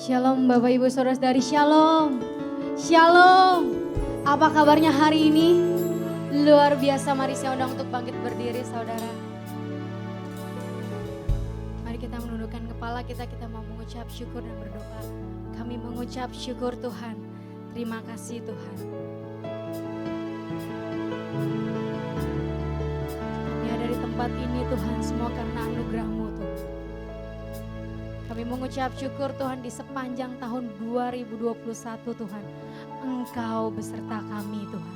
Shalom Bapak Ibu Saudara-saudari, Shalom. Shalom. Apa kabarnya hari ini? Luar biasa, mari saya undang untuk bangkit berdiri saudara. Mari kita menundukkan kepala kita mau mengucap syukur dan berdoa. Kami mengucap syukur Tuhan. Terima kasih Tuhan. Ya dari tempat ini Tuhan semua karena anugerah-Mu Tuhan. Kami mengucap syukur Tuhan di sepanjang tahun 2021 Tuhan. Engkau beserta kami Tuhan.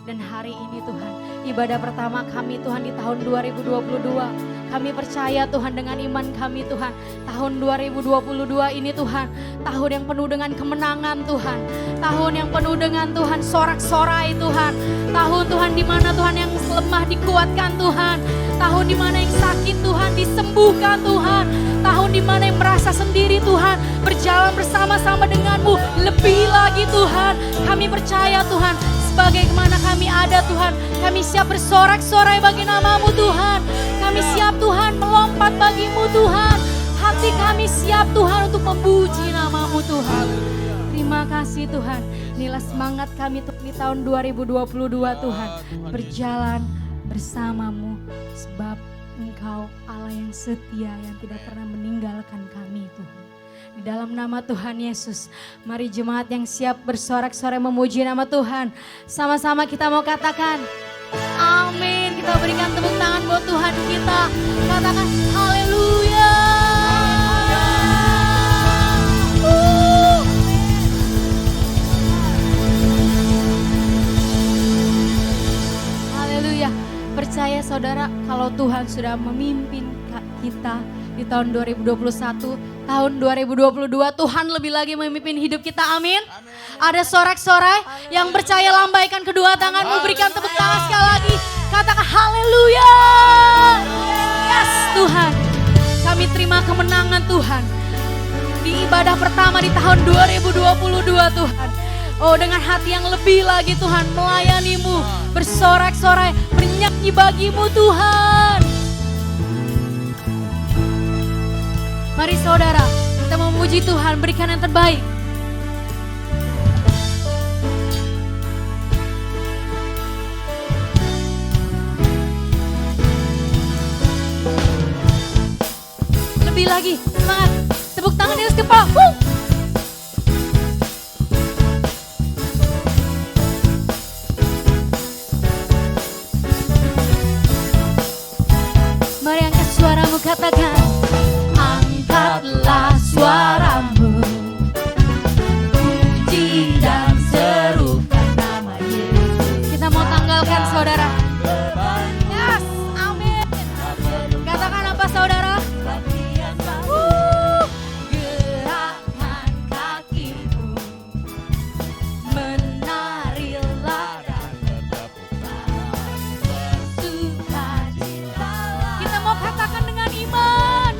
Dan hari ini Tuhan, ibadah pertama kami Tuhan di tahun 2022. Kami percaya Tuhan dengan iman kami Tuhan. Tahun 2022 ini Tuhan, tahun yang penuh dengan kemenangan Tuhan. Tahun yang penuh dengan Tuhan sorak-sorai Tuhan. Tahun Tuhan di mana Tuhan yang lemah dikuatkan Tuhan. Tahun di mana yang sakit Tuhan disembuhkan Tuhan. Tahun di mana yang merasa sendiri Tuhan berjalan bersama-sama denganmu lebih lagi Tuhan. Kami percaya Tuhan, sebagaimana kami ada Tuhan, kami siap bersorak-sorai bagi nama-Mu Tuhan. Kami siap Tuhan melompat bagi-Mu Tuhan. Hati kami siap Tuhan untuk memuji nama-Mu Tuhan. Terima kasih Tuhan. Inilah semangat kami di tahun 2022 Tuhan. Berjalan bersama-Mu sebab Engkau Allah yang setia yang tidak pernah meninggalkan kami Tuhan. Di dalam nama Tuhan Yesus, mari jemaat yang siap bersorak-sorai memuji nama Tuhan. Sama-sama kita mau katakan amin. Kita berikan tepuk tangan buat Tuhan kita. Katakan haleluya. Haleluya. Percaya saudara, kalau Tuhan sudah memimpin kita di tahun 2021, tahun 2022 Tuhan lebih lagi memimpin hidup kita, amin. Ada sorak-sorai yang percaya, lambaikan kedua tanganmu, berikan tepuk tangan sekali lagi. Katakan haleluya. Yes Tuhan, kami terima kemenangan Tuhan di ibadah pertama di tahun 2022 Tuhan. Oh dengan hati yang lebih lagi Tuhan melayani-Mu, bersorak-sorai, bernyanyi bagi-Mu Tuhan. Mari saudara, kita memuji Tuhan, berikan yang terbaik. Lebih lagi, semangat, tepuk tangan di atas kepala. Mari angkat suaramu, katakan angkatlah suaramu, puji dan serukan nama Yesus. Kita mau tanggalkan saudara. Yes, amin. Katakan apa saudara? Gerakkan kakimu, menarilah dan bertepuk tangan, bersukacitalah. Kita mau katakan dengan iman.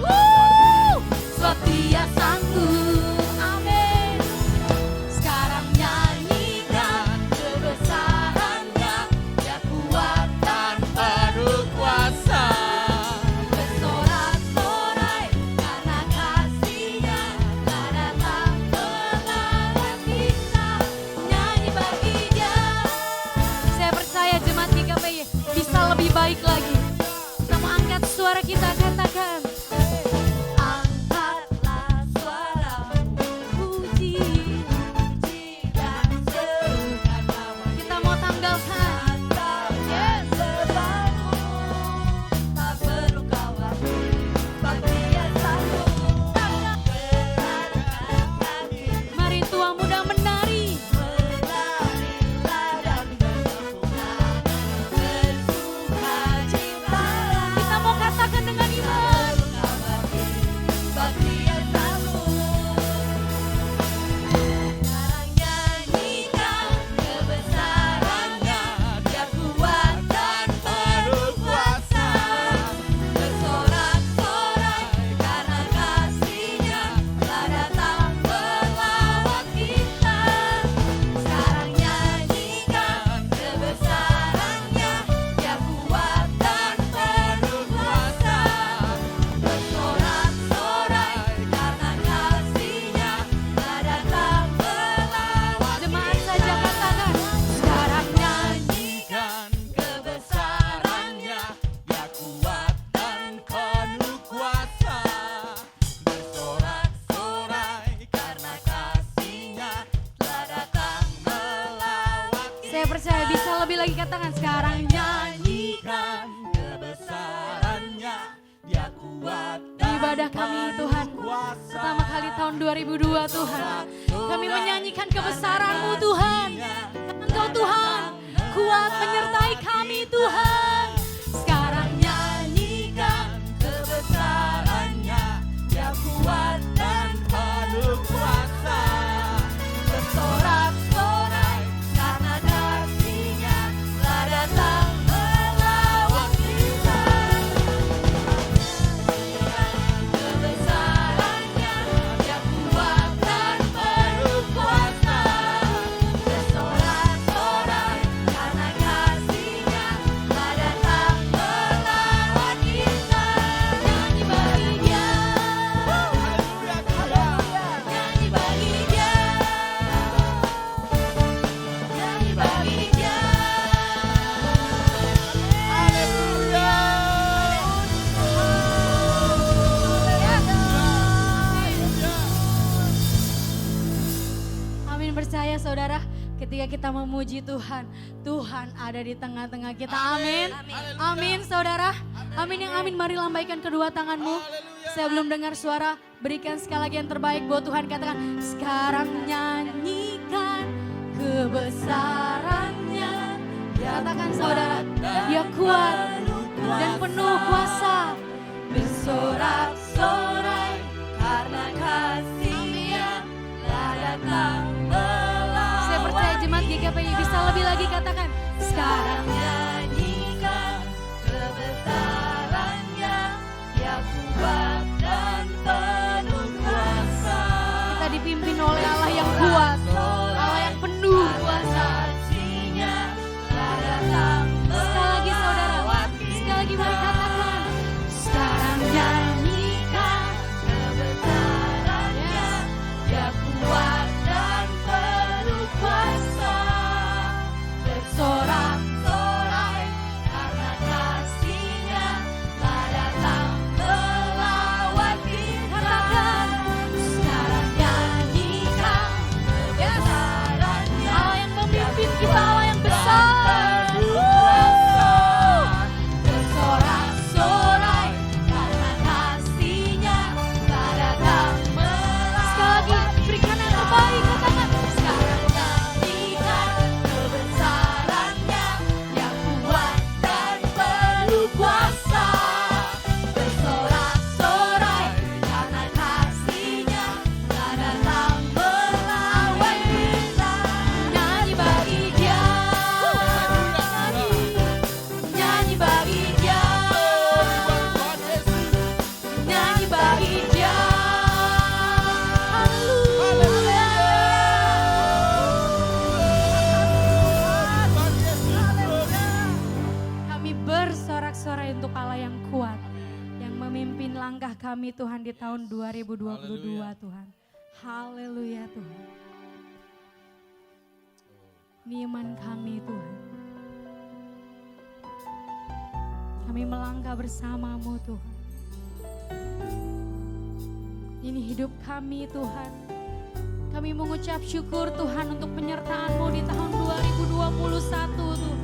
katakan sekarang nyanyikan kebesarannya, Dia kuat dan ibadah kami Tuhan. kuasa. Pertama kali tahun 2002 Tuhan, kami menyanyikan kebesaran-Mu Tuhan. Engkau Tuhan kuat menyertai kami Tuhan. Sekarang Nyanyikan kebesarannya, Dia kuat dan penuh kuasa. Bersorak-sorai karena kasih-Nya telah datang melawat kita. Kebesarannya, Dia kuat dan penuh kuasa. Bersorak-sorai karena kasih-Nya telah datang melawat kita. Nyanyi bagi Dia, nyanyi bagi Dia, nyanyi bagi Dia. Amin, percaya saudara, ketika kita memuji Tuhan, Tuhan ada di tengah-tengah kita. Amin. Amin saudara. Amin yang amin, mari lambaikan kedua tanganmu. Saya belum dengar suara, berikan sekali lagi yang terbaik buat Tuhan. Katakan, sekarang nyanyikan kebesarannya. Katakan saudara, Dia kuat dan penuh kuasa. Bersorak-sorai karena kasih-Nya telah datang melawat. Saya percaya jemaat GKPI bisa lebih lagi, katakan, sekarang Nyanyikan kebesarannya, Dia kuat dan penuh kuasa. kita dipimpin oleh Allah yang kuat, Allah yang penuh kuasa. Kasih-Nya telah datang Sekali lagi saudara, sekali lagi mari katakan, sekarang nyanyikan kebesarannya, Dia kuat dan penuh kuasa. Bersorak-sorai karena kasih-Nya telah datang melawat kita. Sekarang nyanyikan kebesarannya, Allah yang memimpin kita, Allah yang besar. bersorak-sorai karena kasih-Nya telah datang Sekali lagi berikan yang terbaik, katakan, sekarang nyanyikan kebesarannya, yang kuat dan penuh kuasa. Bersorak-sorai karena kasih-Nya telah datang melawat kita. Nyanyi bagi Dia, nyanyi bagi Dia, nyanyi bagi Dia. kami bersorak-sorai untuk Allah yang kuat, yang memimpin langkah kami Tuhan di tahun 2022 Tuhan. Haleluya Tuhan. Ini iman kami Tuhan. Kami melangkah bersama-Mu Tuhan. Ini hidup kami Tuhan. Kami mengucap syukur Tuhan untuk penyertaan-Mu di tahun 2021 Tuhan.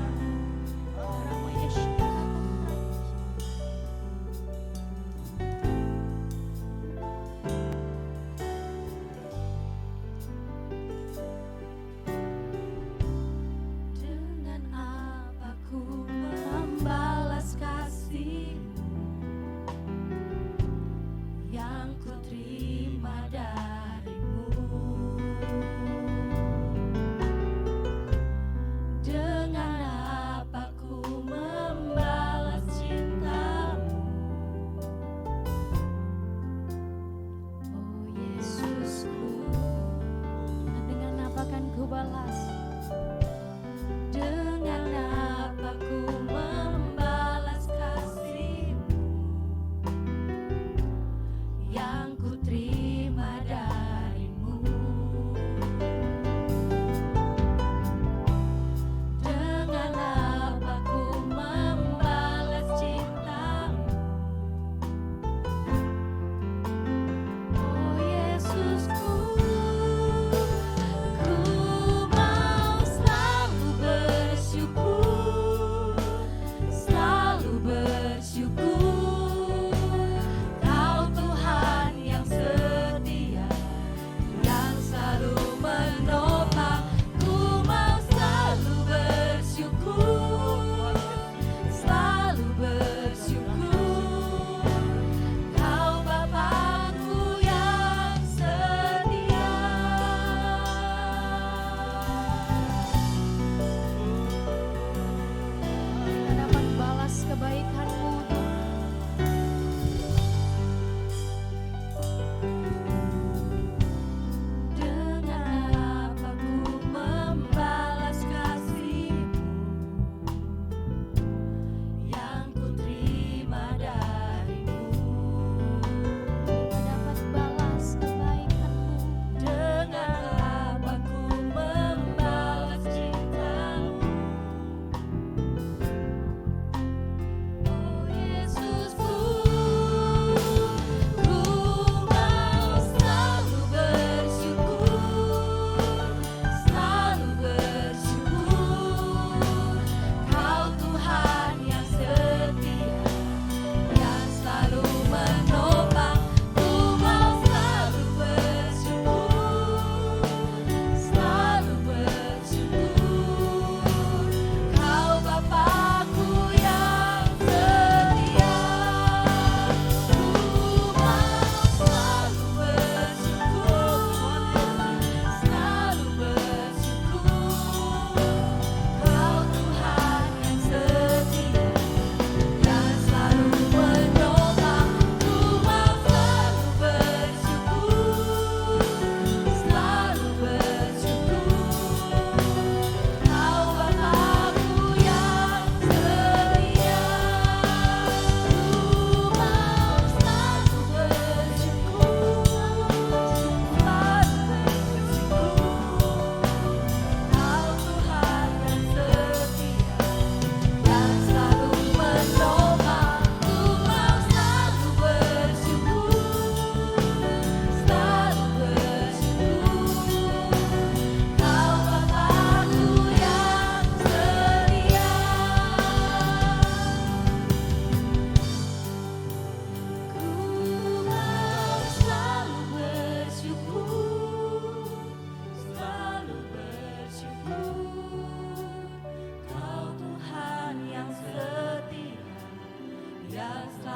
Dengan apa ku membalas kasih yang ku terima darimu? Dengan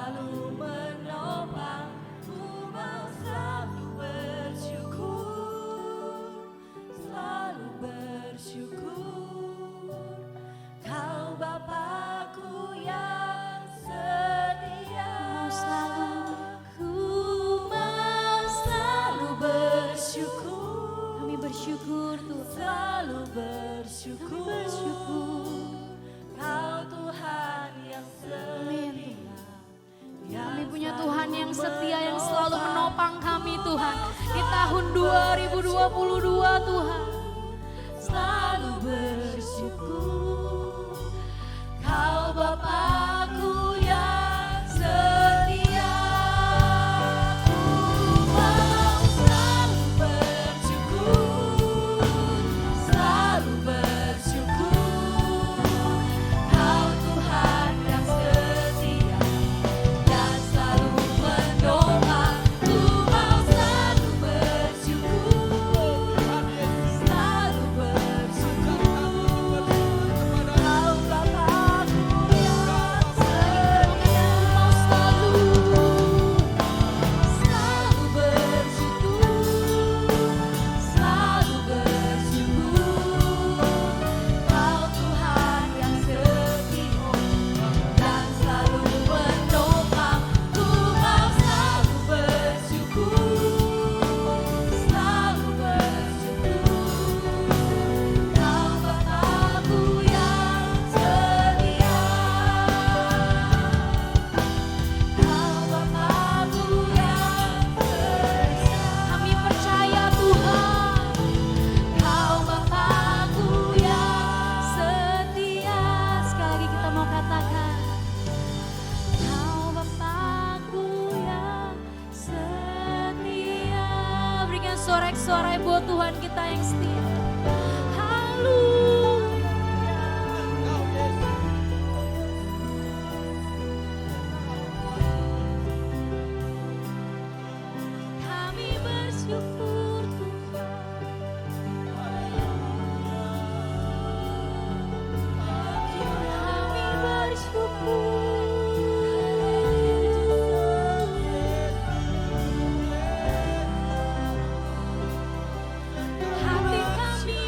selalu menopang, ku mau selalu bersyukur, selalu bersyukur. Kau Bapakku yang setia, ku mau selalu bersyukur. Kami bersyukur Tuhan. Selalu bersyukur, Kau Tuhan yang Amin. setia. Kami punya Tuhan yang setia yang selalu menopang kami Tuhan. Di tahun 2022 Tuhan. Selalu bersyukur, Kau Bapakku yang setia. Ku mau selalu bersyukur, selalu bersyukur. Kau Tuhan yang setia, yang selalu menopang. Ku mau selalu bersyukur, selalu bersyukur. Kau Bapakku yang setia, mau selalu bersyukur, selalu bersyukur. Kau Tuhan yang setia, yang selalu menopang. Ku mau selalu bersyukur, selalu bersyukur. Kau Bapakku yang setia, Kau Bapakku yang setia. Kami percaya Tuhan. Kau Bapakku yang setia. Sekali lagi kita mau katakan. Kau Bapakku yang setia. Berikan sorak-sorai buat Tuhan kita yang setia. Haleluya. Kami bersyukur Tuhan. Kami bersyukur. Hati kami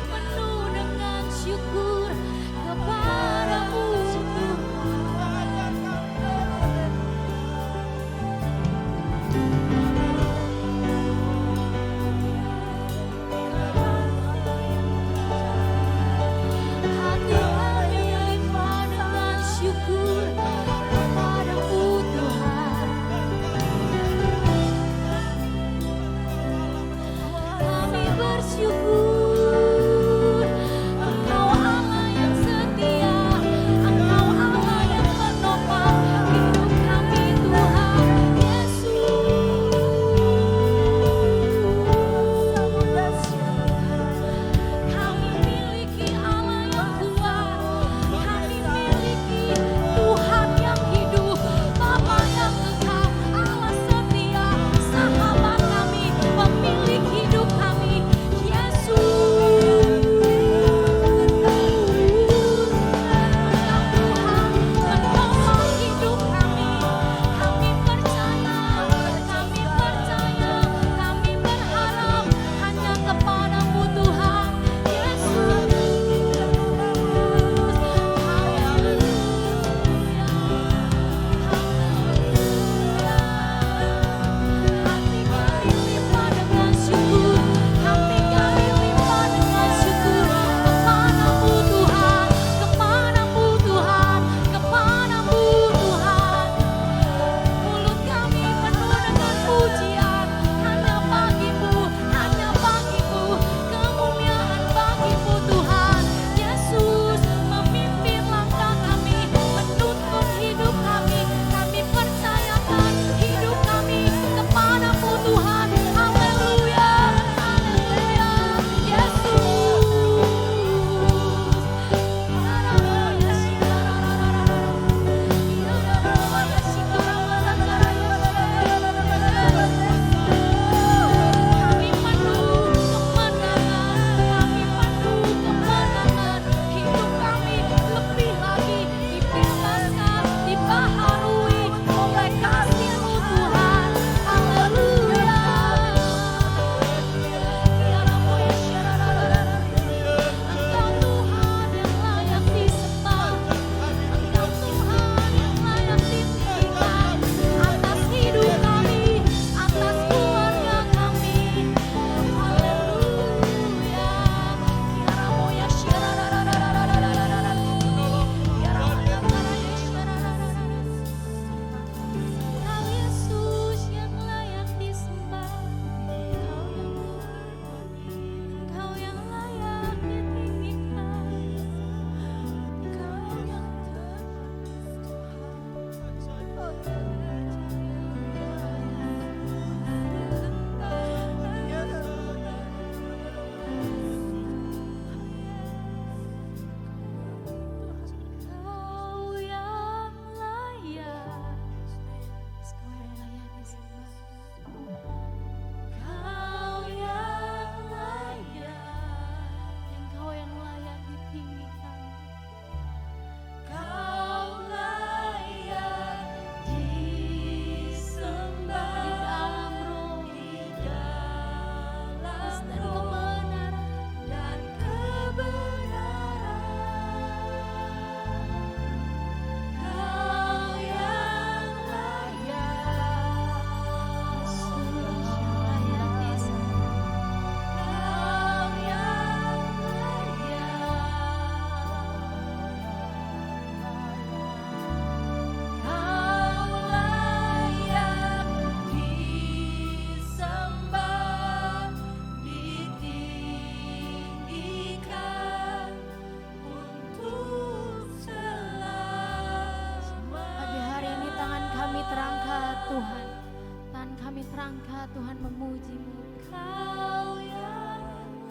terangkat Tuhan memuji-Mu. Kau yang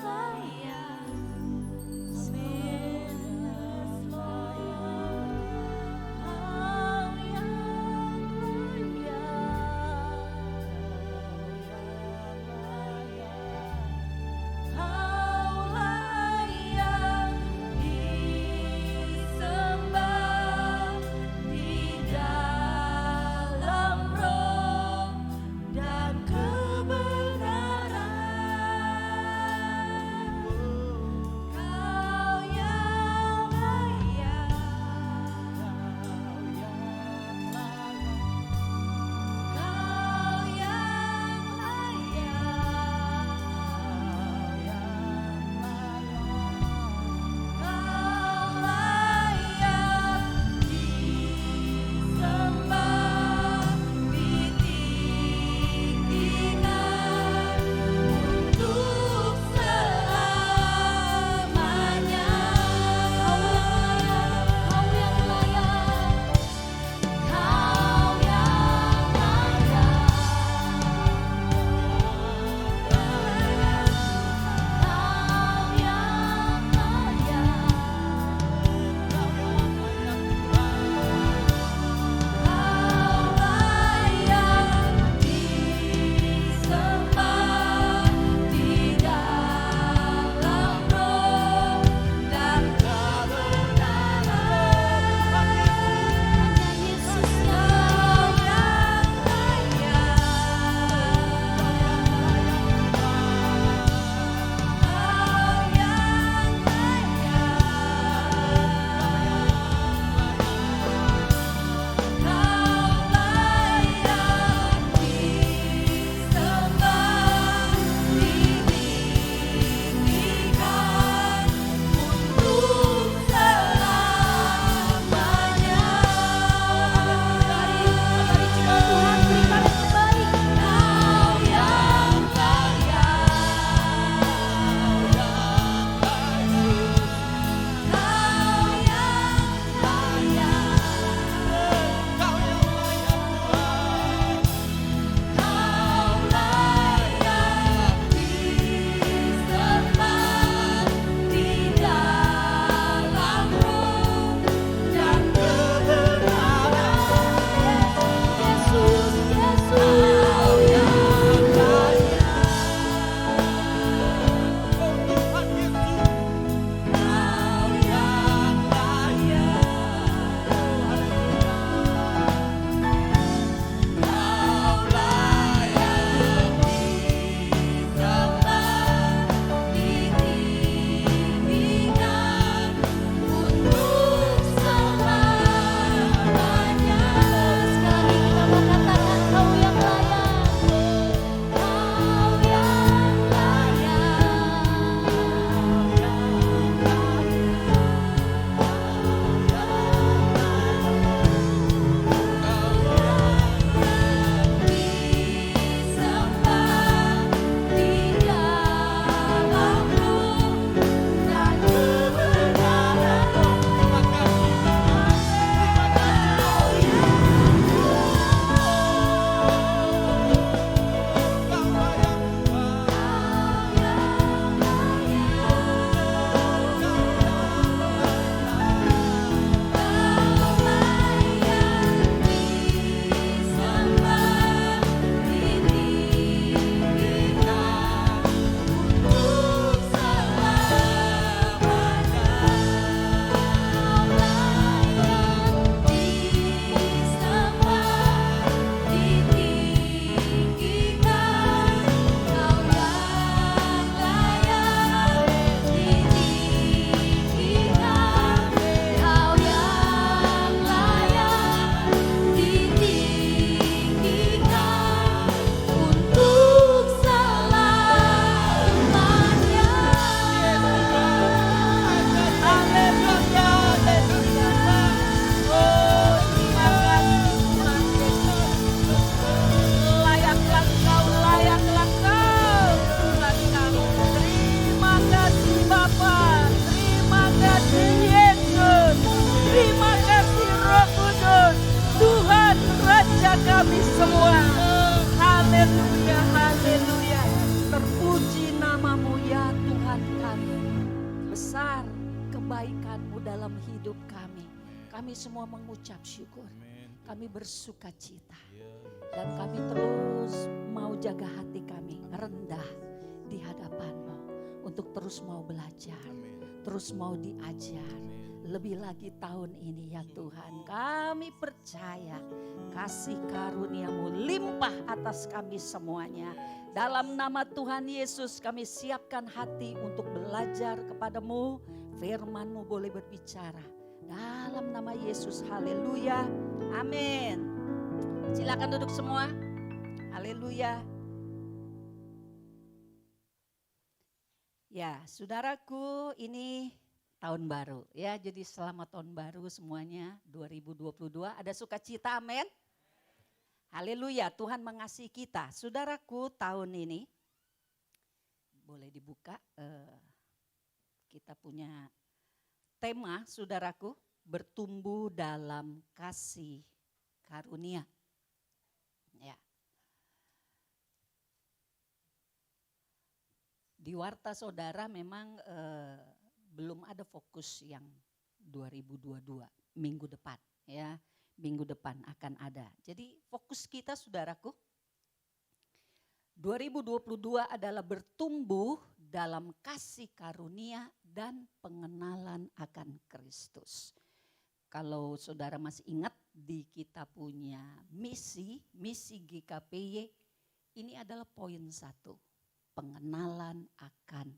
layak. Amin. Kau yang layak. Kau layak disembah di dalam roh dan kebenaran. Kau yang layak. Kau yang layak. Kau layak disembah, ditinggikan untuk selamanya. Kau yang layak, Kau yang layak. Kau yang layak disembah di dalam roh dan kebenaran. Yesus Kau yang layak. Kau yang kami semua. Haleluya, haleluya. Terpuji namamu ya Tuhan kami. Besar kebaikan-Mu dalam hidup kami. Kami semua mengucap syukur. Kami bersuka cita. Dan kami terus mau jaga hati kami rendah di hadapan-Mu. Untuk terus mau belajar. Terus mau diajar. Lebih lagi tahun ini ya Tuhan, kami percaya kasih karunia-Mu limpah atas kami semuanya. Dalam nama Tuhan Yesus kami siapkan hati untuk belajar kepada-Mu, firman-Mu boleh berbicara. Dalam nama Yesus, haleluya, amin. Silakan duduk semua, haleluya. Ya saudaraku, ini tahun baru ya, jadi selamat tahun baru semuanya 2022. Ada sukacita, amin. Haleluya, Tuhan mengasihi kita. Saudaraku, tahun ini boleh dibuka, kita punya tema saudaraku, bertumbuh dalam kasih karunia. Ya. Di warta saudara memang belum ada fokus yang 2022 minggu depan ya. Minggu depan akan ada. Jadi fokus kita saudaraku 2022 adalah bertumbuh dalam kasih karunia dan pengenalan akan Kristus. Kalau saudara masih ingat di kita punya misi GKPY, ini adalah poin 1. Pengenalan akan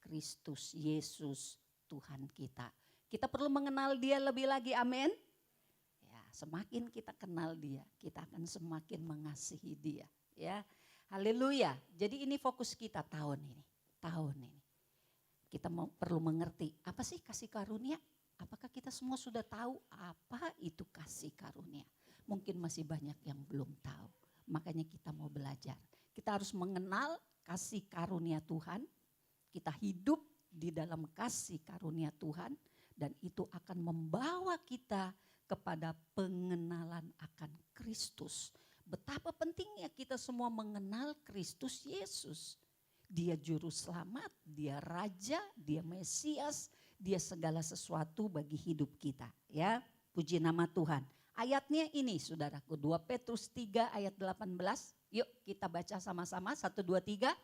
Kristus Yesus Tuhan kita. Kita perlu mengenal Dia lebih lagi, amin. Ya, semakin kita kenal Dia, kita akan semakin mengasihi Dia, ya. Haleluya. Jadi ini fokus kita tahun ini. Kita perlu mengerti apa sih kasih karunia? Apakah kita semua sudah tahu apa itu kasih karunia? Mungkin masih banyak yang belum tahu. Makanya kita mau belajar. Kita harus mengenal kasih karunia Tuhan. Kita hidup di dalam kasih karunia Tuhan dan itu akan membawa kita kepada pengenalan akan Kristus. Betapa pentingnya kita semua mengenal Kristus Yesus. Dia juru selamat, dia raja, dia Mesias, dia segala sesuatu bagi hidup kita. Ya, puji nama Tuhan. Ayatnya ini saudaraku, 2 Petrus 3 ayat 18. Yuk kita baca sama-sama, 1, 2, 3.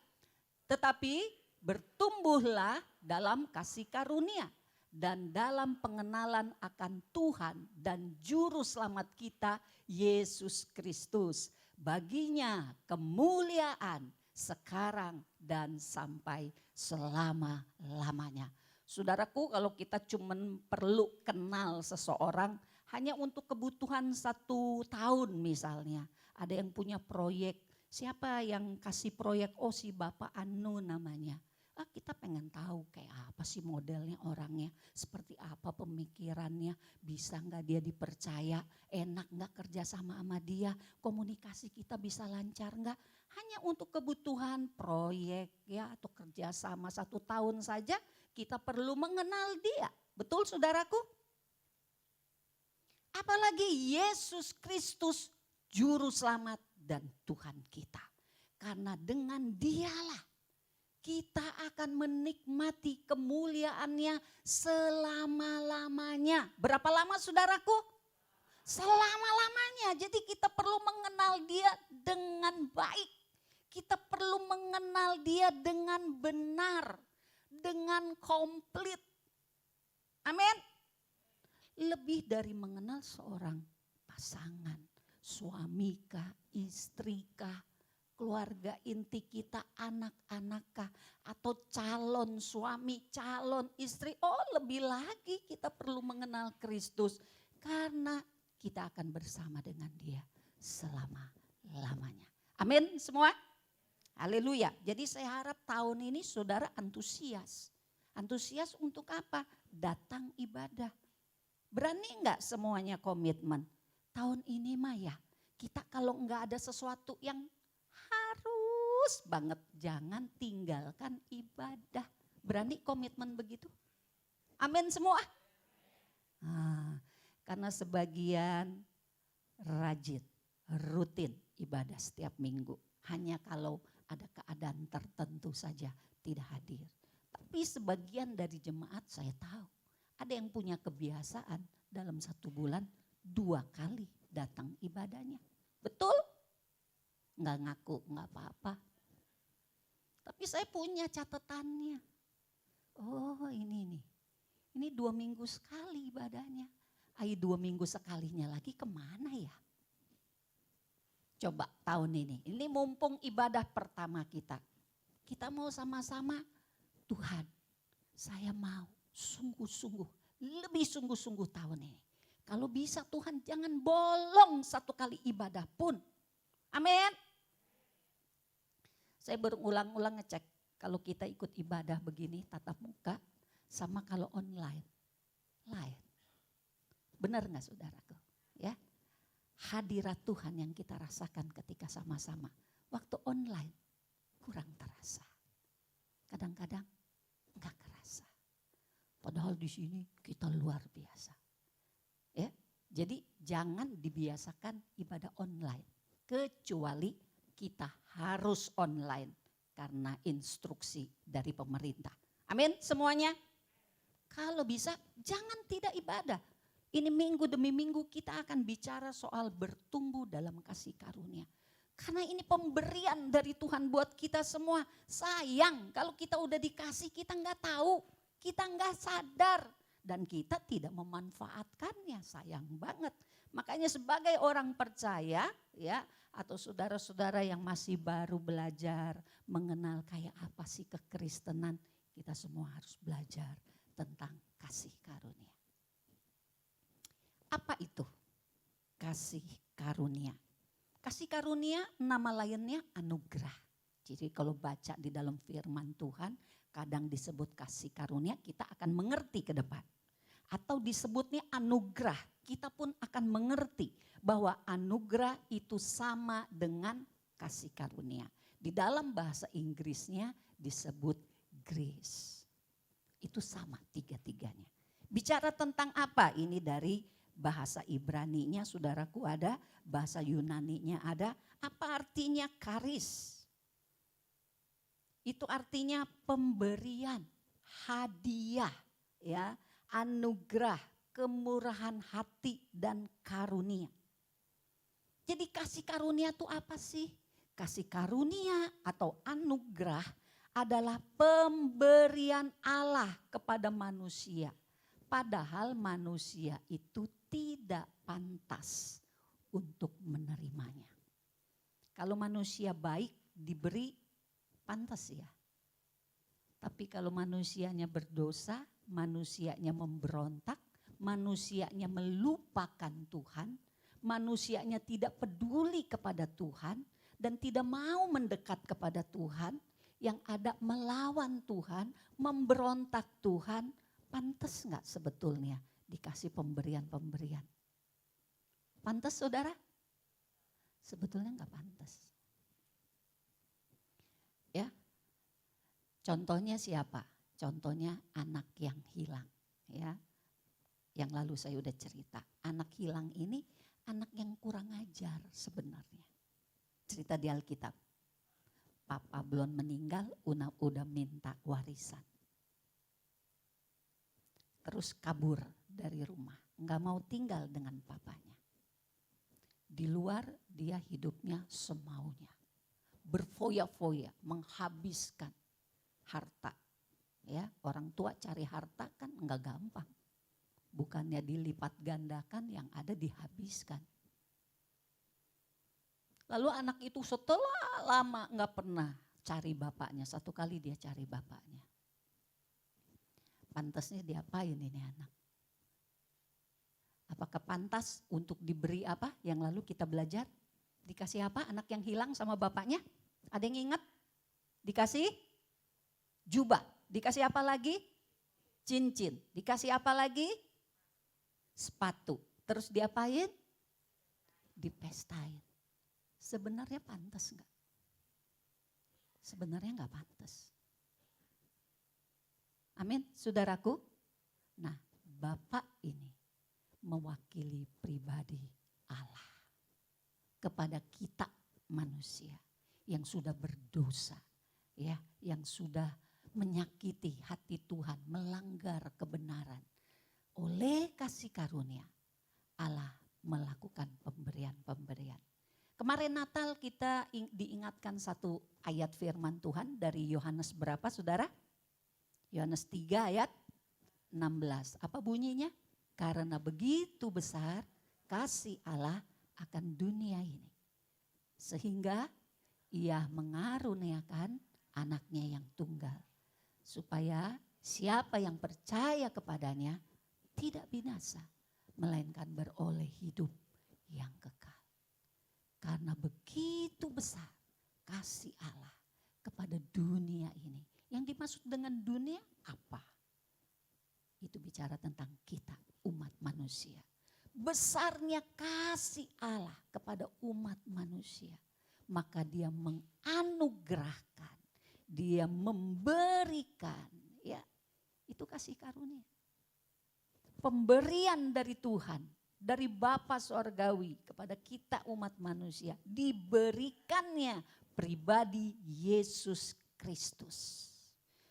Tetapi bertumbuhlah dalam kasih karunia dan dalam pengenalan akan Tuhan dan Juru Selamat kita, Yesus Kristus. Baginya kemuliaan sekarang dan sampai selama-lamanya. Saudaraku, kalau kita cuma perlu kenal seseorang hanya untuk kebutuhan 1 tahun misalnya. Ada yang punya proyek, siapa yang kasih proyek? Oh si Bapak Anu namanya. Kita pengen tahu kayak apa sih modelnya orangnya, seperti apa pemikirannya, bisa nggak dia dipercaya, enak nggak kerja sama dia, komunikasi kita bisa lancar nggak. Hanya untuk kebutuhan proyek ya atau kerja sama 1 tahun saja kita perlu mengenal dia. Betul saudaraku? Apalagi Yesus Kristus Juru Selamat dan Tuhan kita. Karena dengan Dialah kita akan menikmati kemuliaannya selama-lamanya. Berapa lama saudaraku? Selama-lamanya. Jadi kita perlu mengenal Dia dengan baik. Kita perlu mengenal Dia dengan benar, dengan komplit. Amin. Lebih dari mengenal seorang pasangan, suamikah, istrikah, keluarga inti kita, anak-anakkah, atau calon suami, calon istri. Oh lebih lagi kita perlu mengenal Kristus karena kita akan bersama dengan Dia selama-lamanya. Amin semua? Haleluya. Jadi saya harap tahun ini saudara antusias. Antusias untuk apa? Datang ibadah. Berani enggak semuanya komitmen? Tahun ini mah ya, kita kalau enggak ada sesuatu yang harus banget, jangan tinggalkan ibadah. Berani komitmen begitu? Amin semua. Karena sebagian rajin, rutin ibadah setiap minggu. hanya kalau ada keadaan tertentu saja tidak hadir. Tapi sebagian dari jemaat saya tahu ada yang punya kebiasaan dalam 1 bulan 2 kali datang ibadahnya. Betul? Nggak ngaku, nggak apa-apa. Tapi saya punya catatannya. Oh ini nih, ini 2 minggu sekali ibadahnya. Ayo 2 minggu sekalinya lagi kemana ya? Coba tahun ini mumpung ibadah pertama kita. Kita mau sama-sama, Tuhan saya mau sungguh-sungguh, lebih sungguh-sungguh tahun ini. Kalau bisa Tuhan jangan bolong 1 kali ibadah pun. Amin. Saya berulang-ulang ngecek kalau kita ikut ibadah begini tatap muka sama kalau online. Lain. Benar gak saudaraku? Ya. Hadirat Tuhan yang kita rasakan ketika sama-sama. Waktu online kurang terasa. Kadang-kadang enggak kerasa. Padahal di sini kita luar biasa. Ya, jadi jangan dibiasakan ibadah online. Kecuali kita harus online karena instruksi dari pemerintah. Amin semuanya. Kalau bisa jangan tidak ibadah. Ini minggu demi minggu kita akan bicara soal bertumbuh dalam kasih karunia. Karena ini pemberian dari Tuhan buat kita semua. Sayang kalau kita udah dikasih kita nggak tahu, kita nggak sadar. Dan kita tidak memanfaatkannya, sayang banget. Makanya sebagai orang percaya ya atau saudara-saudara yang masih baru belajar mengenal kayak apa sih kekristenan. Kita semua harus belajar tentang kasih karunia. Apa itu kasih karunia? Kasih karunia nama lainnya anugerah. Jadi kalau baca di dalam firman Tuhan kadang disebut kasih karunia kita akan mengerti ke depan. Atau disebutnya anugerah kita pun akan mengerti bahwa anugerah itu sama dengan kasih karunia. Di dalam bahasa Inggrisnya disebut grace. Itu sama tiga-tiganya. Bicara tentang apa? Ini dari bahasa Ibraninya saudaraku ada, bahasa Yunaninya ada. Apa artinya karis? Itu artinya pemberian, hadiah, ya, anugerah, kemurahan hati dan karunia. Jadi kasih karunia itu apa sih? Kasih karunia atau anugerah adalah pemberian Allah kepada manusia. Padahal manusia itu tidak pantas untuk menerimanya. Kalau manusia baik diberi pantas ya. Tapi kalau manusianya berdosa, manusianya memberontak, manusianya melupakan Tuhan, manusianya tidak peduli kepada Tuhan dan tidak mau mendekat kepada Tuhan, yang ada melawan Tuhan, memberontak Tuhan, pantas enggak sebetulnya dikasih pemberian-pemberian? Pantas saudara? Sebetulnya enggak pantas. Ya, contohnya siapa? Contohnya anak yang hilang. Ya, yang lalu saya udah cerita. Anak hilang ini anak yang kurang ajar sebenarnya. Cerita di Alkitab. Papa belum meninggal, udah minta warisan. Terus kabur dari rumah, nggak mau tinggal dengan papanya. Di luar dia hidupnya semaunya, berfoya-foya, menghabiskan harta. Ya, orang tua cari harta kan nggak gampang. Bukannya dilipat gandakan, yang ada dihabiskan. Lalu anak itu setelah lama nggak pernah cari bapaknya. Satu kali dia cari bapaknya. Pantasnya diapain ini anak? Apakah pantas untuk diberi apa yang lalu kita belajar? Dikasih apa anak yang hilang sama bapaknya? Ada yang ingat? Dikasih jubah. Dikasih apa lagi? Cincin. Dikasih apa lagi? Sepatu. Terus diapain? Dipestain. Sebenarnya pantas enggak? Sebenarnya enggak pantas. Amin, saudaraku. Nah, Bapak ini mewakili pribadi Allah kepada kita manusia yang sudah berdosa, ya, yang sudah menyakiti hati Tuhan, melanggar kebenaran. Oleh kasih karunia Allah melakukan pemberian-pemberian. Kemarin Natal kita diingatkan satu ayat firman Tuhan dari Yohanes berapa saudara? Yohanes 3 ayat 16. Apa bunyinya? Karena begitu besar kasih Allah akan dunia ini. Sehingga ia mengaruniakan anaknya yang tunggal. Supaya siapa yang percaya kepadanya tidak binasa, melainkan beroleh hidup yang kekal. Karena begitu besar kasih Allah kepada dunia ini. Yang dimaksud dengan dunia apa? Itu bicara tentang kita, umat manusia. Besarnya kasih Allah kepada umat manusia. Maka dia menganugerahkan, dia memberikan, ya, itu kasih karunia. Pemberian dari Tuhan, dari Bapa Sorgawi kepada kita umat manusia, diberikannya pribadi Yesus Kristus.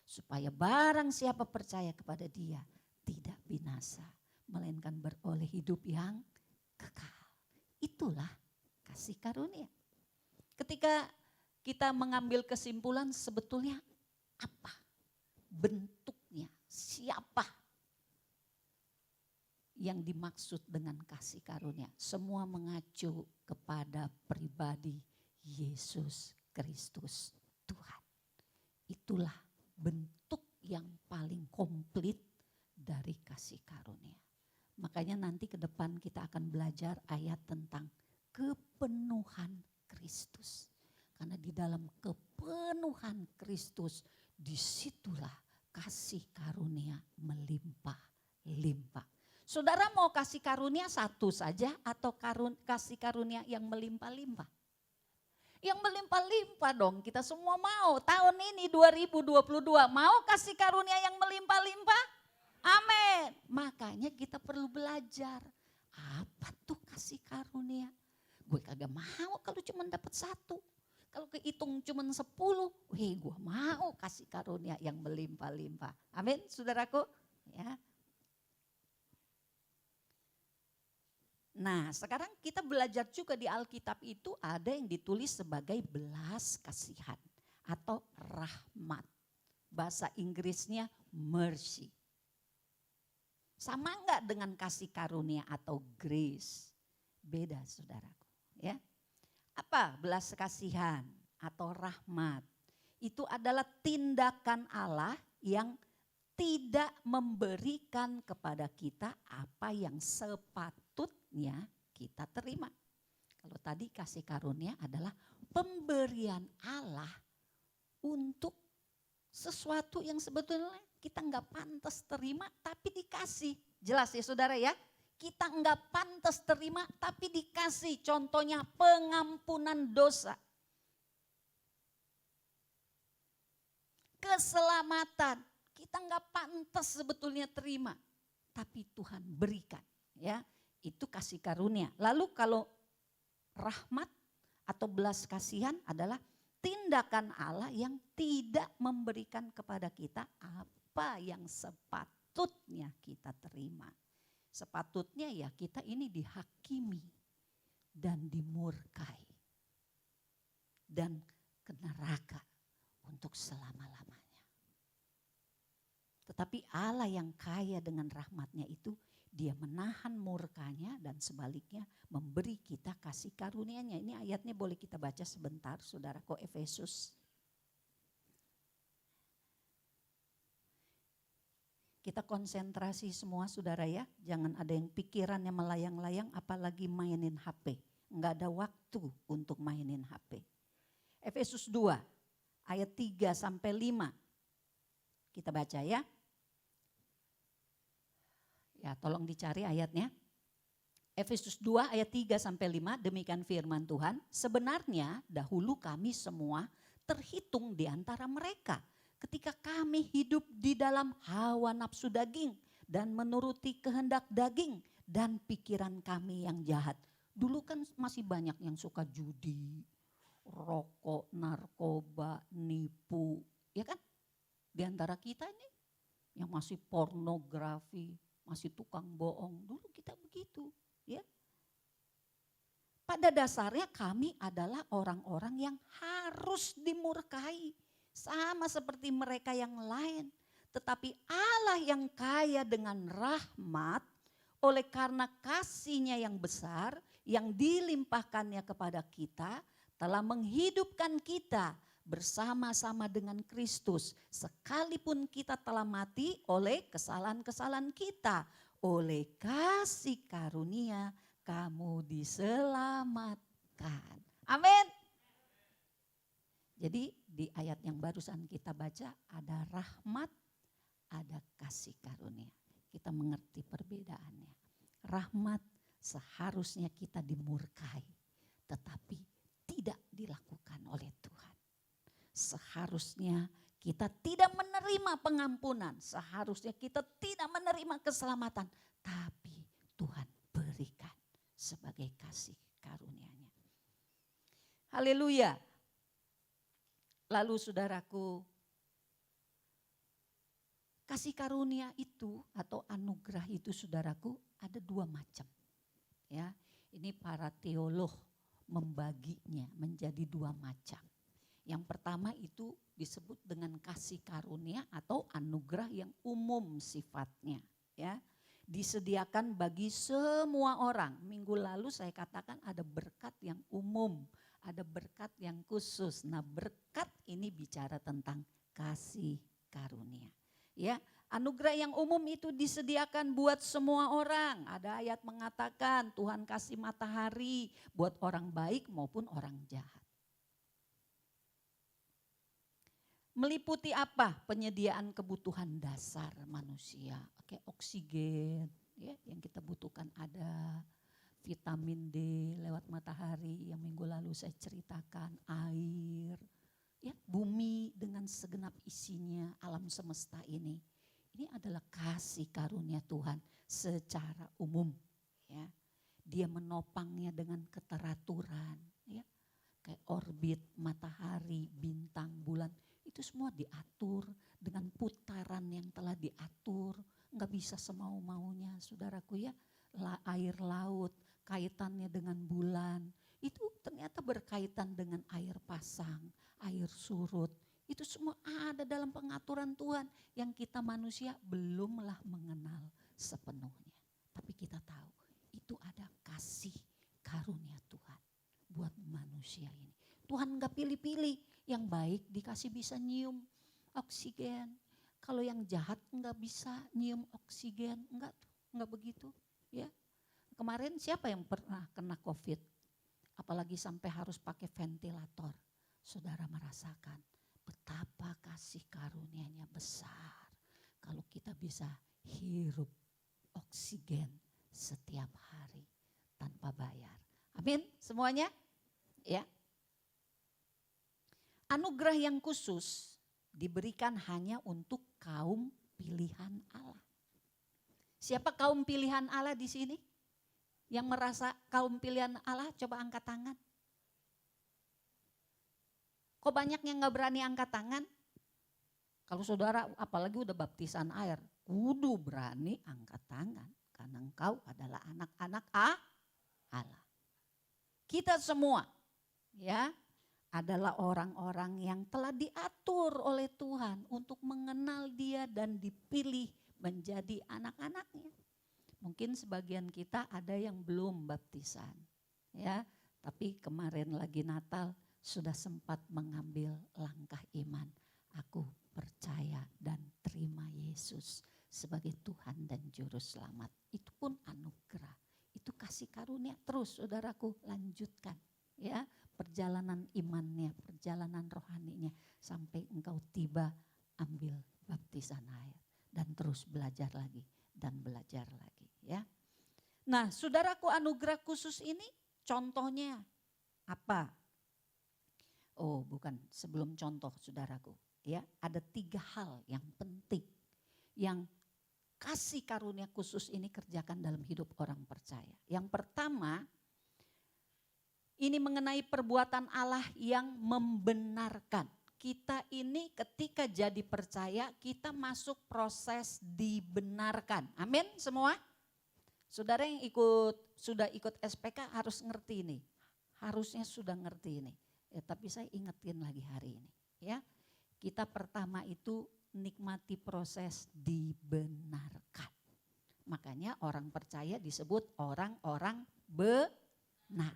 Supaya barang siapa percaya kepada dia tidak binasa, melainkan beroleh hidup yang kekal. Itulah kasih karunia. Ketika kita mengambil kesimpulan sebetulnya apa bentuknya, siapa yang dimaksud dengan kasih karunia, semua mengacu kepada pribadi Yesus Kristus Tuhan. Itulah bentuk yang paling komplit dari kasih karunia. Makanya nanti ke depan kita akan belajar ayat tentang kepenuhan Kristus. Karena di dalam kepenuhan Kristus disitulah kasih karunia melimpah-limpah. Saudara mau kasih karunia satu saja atau kasih karunia yang melimpah-limpah? Yang melimpah-limpah dong, kita semua mau. Tahun ini 2022 mau kasih karunia yang melimpah-limpah? Amin. Makanya kita perlu belajar. Apa tuh kasih karunia? Gue kagak mau kalau cuma dapat satu. Kalau kehitung cuma 10, gue mau kasih karunia yang melimpah-limpah. Amin saudaraku. Ya. Nah sekarang kita belajar juga di Alkitab itu ada yang ditulis sebagai belas kasihan atau rahmat. Bahasa Inggrisnya mercy. Sama enggak dengan kasih karunia atau grace? Beda saudaraku. Ya. Apa belas kasihan atau rahmat? Itu adalah tindakan Allah yang tidak memberikan kepada kita apa yang sepatutnya kita terima. Kalau tadi kasih karunia adalah pemberian Allah untuk sesuatu yang sebetulnya kita nggak pantas terima tapi dikasih. Jelas ya saudara ya? Kita nggak pantas terima tapi dikasih. Contohnya pengampunan dosa. Keselamatan. Kita nggak pantas sebetulnya terima. Tapi Tuhan berikan. Ya, itu kasih karunia. Lalu kalau rahmat atau belas kasihan adalah tindakan Allah yang tidak memberikan kepada kita apa yang sepatutnya kita terima. Sepatutnya ya kita ini dihakimi dan dimurkai dan ke neraka untuk selama-lamanya. Tetapi Allah yang kaya dengan rahmatnya itu dia menahan murkanya dan sebaliknya memberi kita kasih karunia-Nya. Ini ayatnya boleh kita baca sebentar saudaraku, Efesus. Kita konsentrasi semua saudara ya. Jangan ada yang pikirannya melayang-layang apalagi mainin HP. Enggak ada waktu untuk mainin HP. Efesus 2 ayat 3 sampai 5. Kita baca ya. Ya tolong dicari ayatnya. Efesus 2 ayat 3 sampai 5 demikian firman Tuhan. Sebenarnya dahulu kami semua terhitung di antara mereka. Ketika kami hidup di dalam hawa nafsu daging dan menuruti kehendak daging dan pikiran kami yang jahat. Dulu kan masih banyak yang suka judi, rokok, narkoba, nipu, ya kan? Di antara kita ini yang masih pornografi, masih tukang bohong, dulu kita begitu, ya. Pada dasarnya kami adalah orang-orang yang harus dimurkai, sama seperti mereka yang lain. Tetapi Allah yang kaya dengan rahmat, oleh karena kasih-Nya yang besar, yang dilimpahkannya kepada kita, telah menghidupkan kita bersama-sama dengan Kristus. Sekalipun kita telah mati oleh kesalahan-kesalahan kita, oleh kasih karunia kamu diselamatkan. Amin. Jadi di ayat yang barusan kita baca ada rahmat, ada kasih karunia. Kita mengerti perbedaannya. Rahmat seharusnya kita dimurkai, tetapi tidak dilakukan oleh Tuhan. Seharusnya kita tidak menerima pengampunan, seharusnya kita tidak menerima keselamatan, tapi Tuhan berikan sebagai kasih karunia-Nya. Haleluya. Lalu saudaraku, kasih karunia itu atau anugerah itu saudaraku ada dua macam. Ya, ini para teolog membaginya menjadi dua macam. Yang pertama itu disebut dengan kasih karunia atau anugerah yang umum sifatnya, ya. Disediakan bagi semua orang. Minggu lalu saya katakan ada berkat yang umum, ada berkat yang khusus. Nah, berkat ini bicara tentang kasih karunia. Ya, anugerah yang umum itu disediakan buat semua orang. Ada ayat mengatakan Tuhan kasih matahari buat orang baik maupun orang jahat. Meliputi apa? Penyediaan kebutuhan dasar manusia. Kayak oksigen, ya, yang kita butuhkan ada. Vitamin D lewat matahari yang minggu lalu saya ceritakan. Air, ya, bumi dengan segenap isinya, alam semesta ini. Ini adalah kasih karunia Tuhan secara umum. Ya. Dia menopangnya dengan keteraturan. Ya. Kayak orbit matahari, bintang, bulan. Itu semua diatur dengan putaran yang telah diatur. Enggak bisa semau-maunya saudaraku ya. Air laut kaitannya dengan bulan. Itu ternyata berkaitan dengan air pasang, air surut. Itu semua ada dalam pengaturan Tuhan yang kita manusia belumlah mengenal sepenuhnya. Tapi kita tahu itu ada kasih karunia Tuhan buat manusia ini. Tuhan enggak pilih-pilih. Yang baik dikasih bisa nyium oksigen. Kalau yang jahat enggak bisa nyium oksigen. Enggak begitu. Ya. Kemarin siapa yang pernah kena COVID? Apalagi sampai harus pakai ventilator. Saudara merasakan betapa kasih karunia-Nya besar. Kalau kita bisa hirup oksigen setiap hari tanpa bayar. Amin semuanya? Ya. Anugerah yang khusus diberikan hanya untuk kaum pilihan Allah. Siapa kaum pilihan Allah di sini? Yang merasa kaum pilihan Allah, coba angkat tangan. Kok banyak yang gak berani angkat tangan? Kalau saudara apalagi udah baptisan air, kudu berani angkat tangan. Karena engkau adalah anak-anak Allah. Kita semua ya adalah orang-orang yang telah diatur oleh Tuhan untuk mengenal Dia dan dipilih menjadi anak-anaknya. Mungkin sebagian kita ada yang belum baptisan, ya. Tapi kemarin lagi Natal sudah sempat mengambil langkah iman. Aku percaya dan terima Yesus sebagai Tuhan dan Juru Selamat. Itu pun anugerah, itu kasih karunia. Terus saudaraku lanjutkan, ya. Perjalanan imannya, perjalanan rohaninya sampai engkau tiba ambil baptisan air dan terus belajar lagi dan belajar lagi ya. Nah, saudaraku anugerah khusus ini contohnya apa? Oh, bukan sebelum contoh saudaraku ya, ada 3 hal yang penting yang kasih karunia khusus ini kerjakan dalam hidup orang percaya. Yang pertama, Ini mengenai perbuatan Allah yang membenarkan. Kita ini ketika jadi percaya, kita masuk proses dibenarkan. Amin semua? Saudara yang sudah ikut SPK harus ngerti ini. Harusnya sudah ngerti ini. Ya, tapi saya ingetin lagi hari ini. Ya, kita pertama itu nikmati proses dibenarkan. Makanya orang percaya disebut orang-orang benar.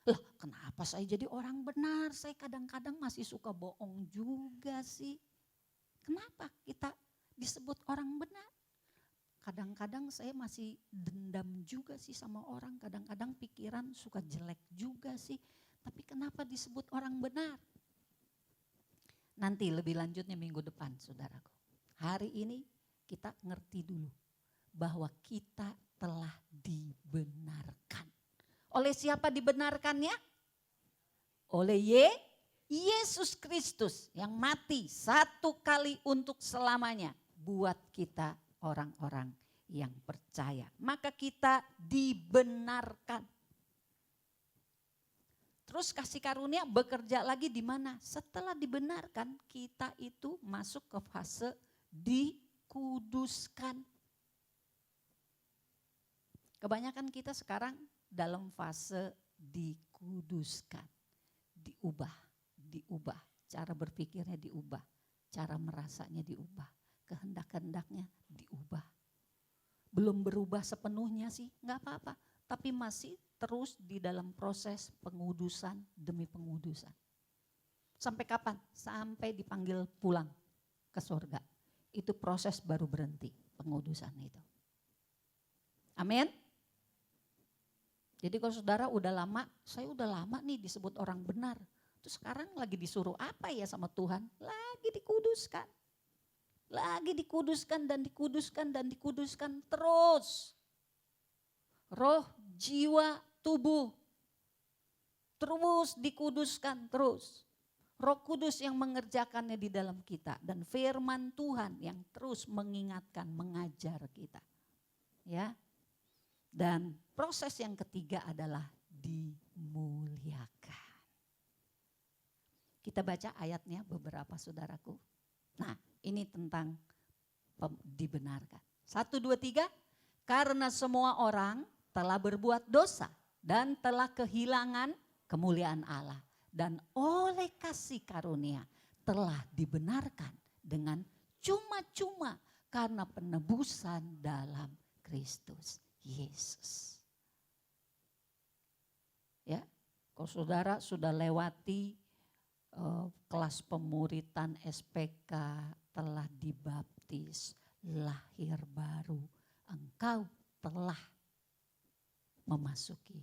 Lah kenapa saya jadi orang benar? Saya kadang-kadang masih suka bohong juga sih. Kenapa kita disebut orang benar? Kadang-kadang saya masih dendam juga sih sama orang. Kadang-kadang pikiran suka jelek juga sih. Tapi kenapa disebut orang benar? Nanti lebih lanjutnya minggu depan saudaraku. Hari ini kita ngerti dulu bahwa kita telah dibenarkan. Oleh siapa dibenarkannya? Oleh Yesus Kristus yang mati satu kali untuk selamanya buat kita orang-orang yang percaya. Maka kita dibenarkan. Terus kasih karunia bekerja lagi di mana? Setelah dibenarkan kita itu masuk ke fase dikuduskan. Kebanyakan kita sekarang dalam fase dikuduskan. Diubah. Cara berpikirnya diubah. Cara merasanya diubah. Kehendak-kehendaknya diubah. Belum berubah sepenuhnya sih, enggak apa-apa. Tapi masih terus di dalam proses pengudusan demi pengudusan. Sampai kapan? Sampai dipanggil pulang ke surga. Itu proses baru berhenti, pengudusan itu. Amin. Jadi kalau saudara udah lama, saya udah lama nih disebut orang benar. Terus sekarang lagi disuruh apa ya sama Tuhan? Lagi dikuduskan. Lagi dikuduskan dan dikuduskan dan dikuduskan terus. Roh, jiwa, tubuh. Terus dikuduskan terus. Roh Kudus yang mengerjakannya di dalam kita. Dan firman Tuhan yang terus mengingatkan, mengajar kita. Ya. Dan proses yang ketiga adalah dimuliakan. Kita baca ayatnya beberapa saudaraku. Nah ini tentang dibenarkan. 1, 2, 3. Karena semua orang telah berbuat dosa dan telah kehilangan kemuliaan Allah. Dan oleh kasih karunia telah dibenarkan dengan cuma-cuma karena penebusan dalam Kristus Yesus. Ya, kalau saudara sudah lewati kelas pemuritan SPK, telah dibaptis, lahir baru, engkau telah memasuki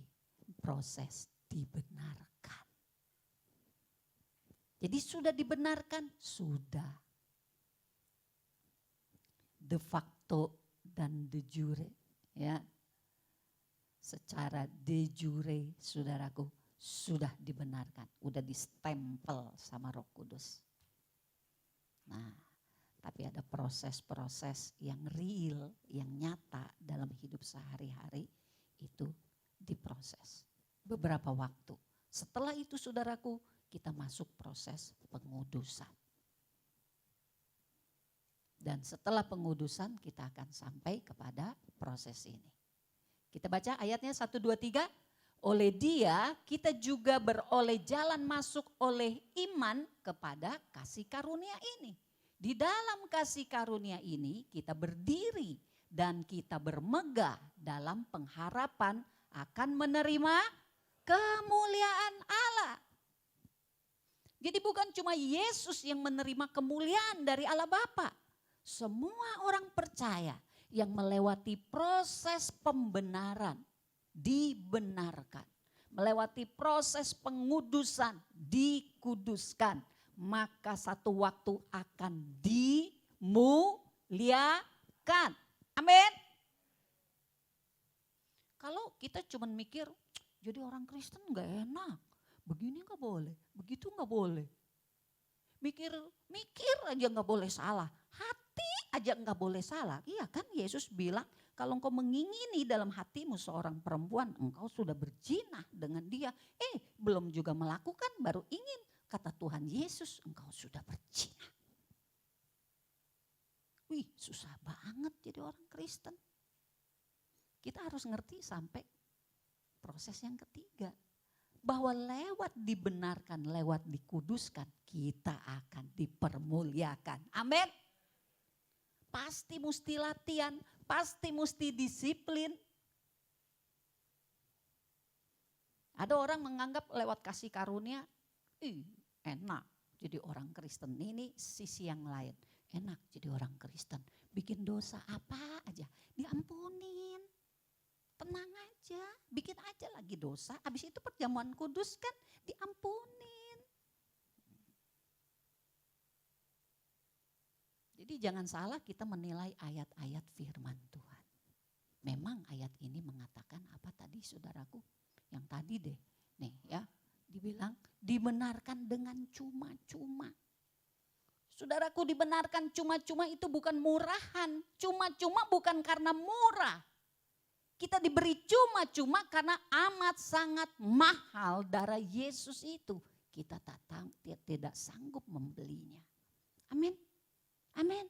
proses dibenarkan. Jadi sudah dibenarkan, sudah. De facto dan de jure, ya. Secara de jure, saudaraku, sudah dibenarkan, udah distempel sama Roh Kudus. Nah, tapi ada proses-proses yang real, yang nyata dalam hidup sehari-hari itu diproses. Beberapa waktu. Setelah itu saudaraku, kita masuk proses pengudusan. Dan setelah pengudusan kita akan sampai kepada proses ini. Kita baca ayatnya 1, 2, 3. Oleh Dia kita juga beroleh jalan masuk oleh iman kepada kasih karunia ini. Di dalam kasih karunia ini kita berdiri dan kita bermegah dalam pengharapan akan menerima kemuliaan Allah. Jadi bukan cuma Yesus yang menerima kemuliaan dari Allah Bapa. Semua orang percaya yang melewati proses pembenaran, dibenarkan. Melewati proses pengudusan, dikuduskan. Maka satu waktu akan dimuliakan. Amin. Kalau kita cuma mikir, jadi orang Kristen gak enak. Begini gak boleh, begitu gak boleh. Mikir aja gak boleh salah. Hati aja gak boleh salah. Iya kan Yesus bilang Kalau engkau mengingini dalam hatimu seorang perempuan, engkau sudah berzina dengan dia. Belum juga melakukan, baru ingin. Kata Tuhan Yesus, engkau sudah berzina. Wih, susah banget jadi orang Kristen. Kita harus ngerti sampai proses yang ketiga. Bahwa lewat dibenarkan, lewat dikuduskan, kita akan dipermuliakan. Amin. Pasti mesti latihan, pasti mesti disiplin. Ada orang menganggap lewat kasih karunia, enak jadi orang Kristen. Ini sisi yang lain. Enak jadi orang Kristen. Bikin dosa apa aja, diampunin. Tenang aja, bikin aja lagi dosa. Habis itu perjamuan kudus kan diampunin. Jadi jangan salah kita menilai ayat-ayat firman Tuhan. Memang ayat ini mengatakan apa tadi saudaraku? Yang tadi deh, nih ya, dibilang dibenarkan dengan cuma-cuma. Saudaraku, dibenarkan cuma-cuma itu bukan murahan. Cuma-cuma bukan karena murah. Kita diberi cuma-cuma karena amat sangat mahal darah Yesus itu. Kita tidak sanggup membelinya. Amin. Amin.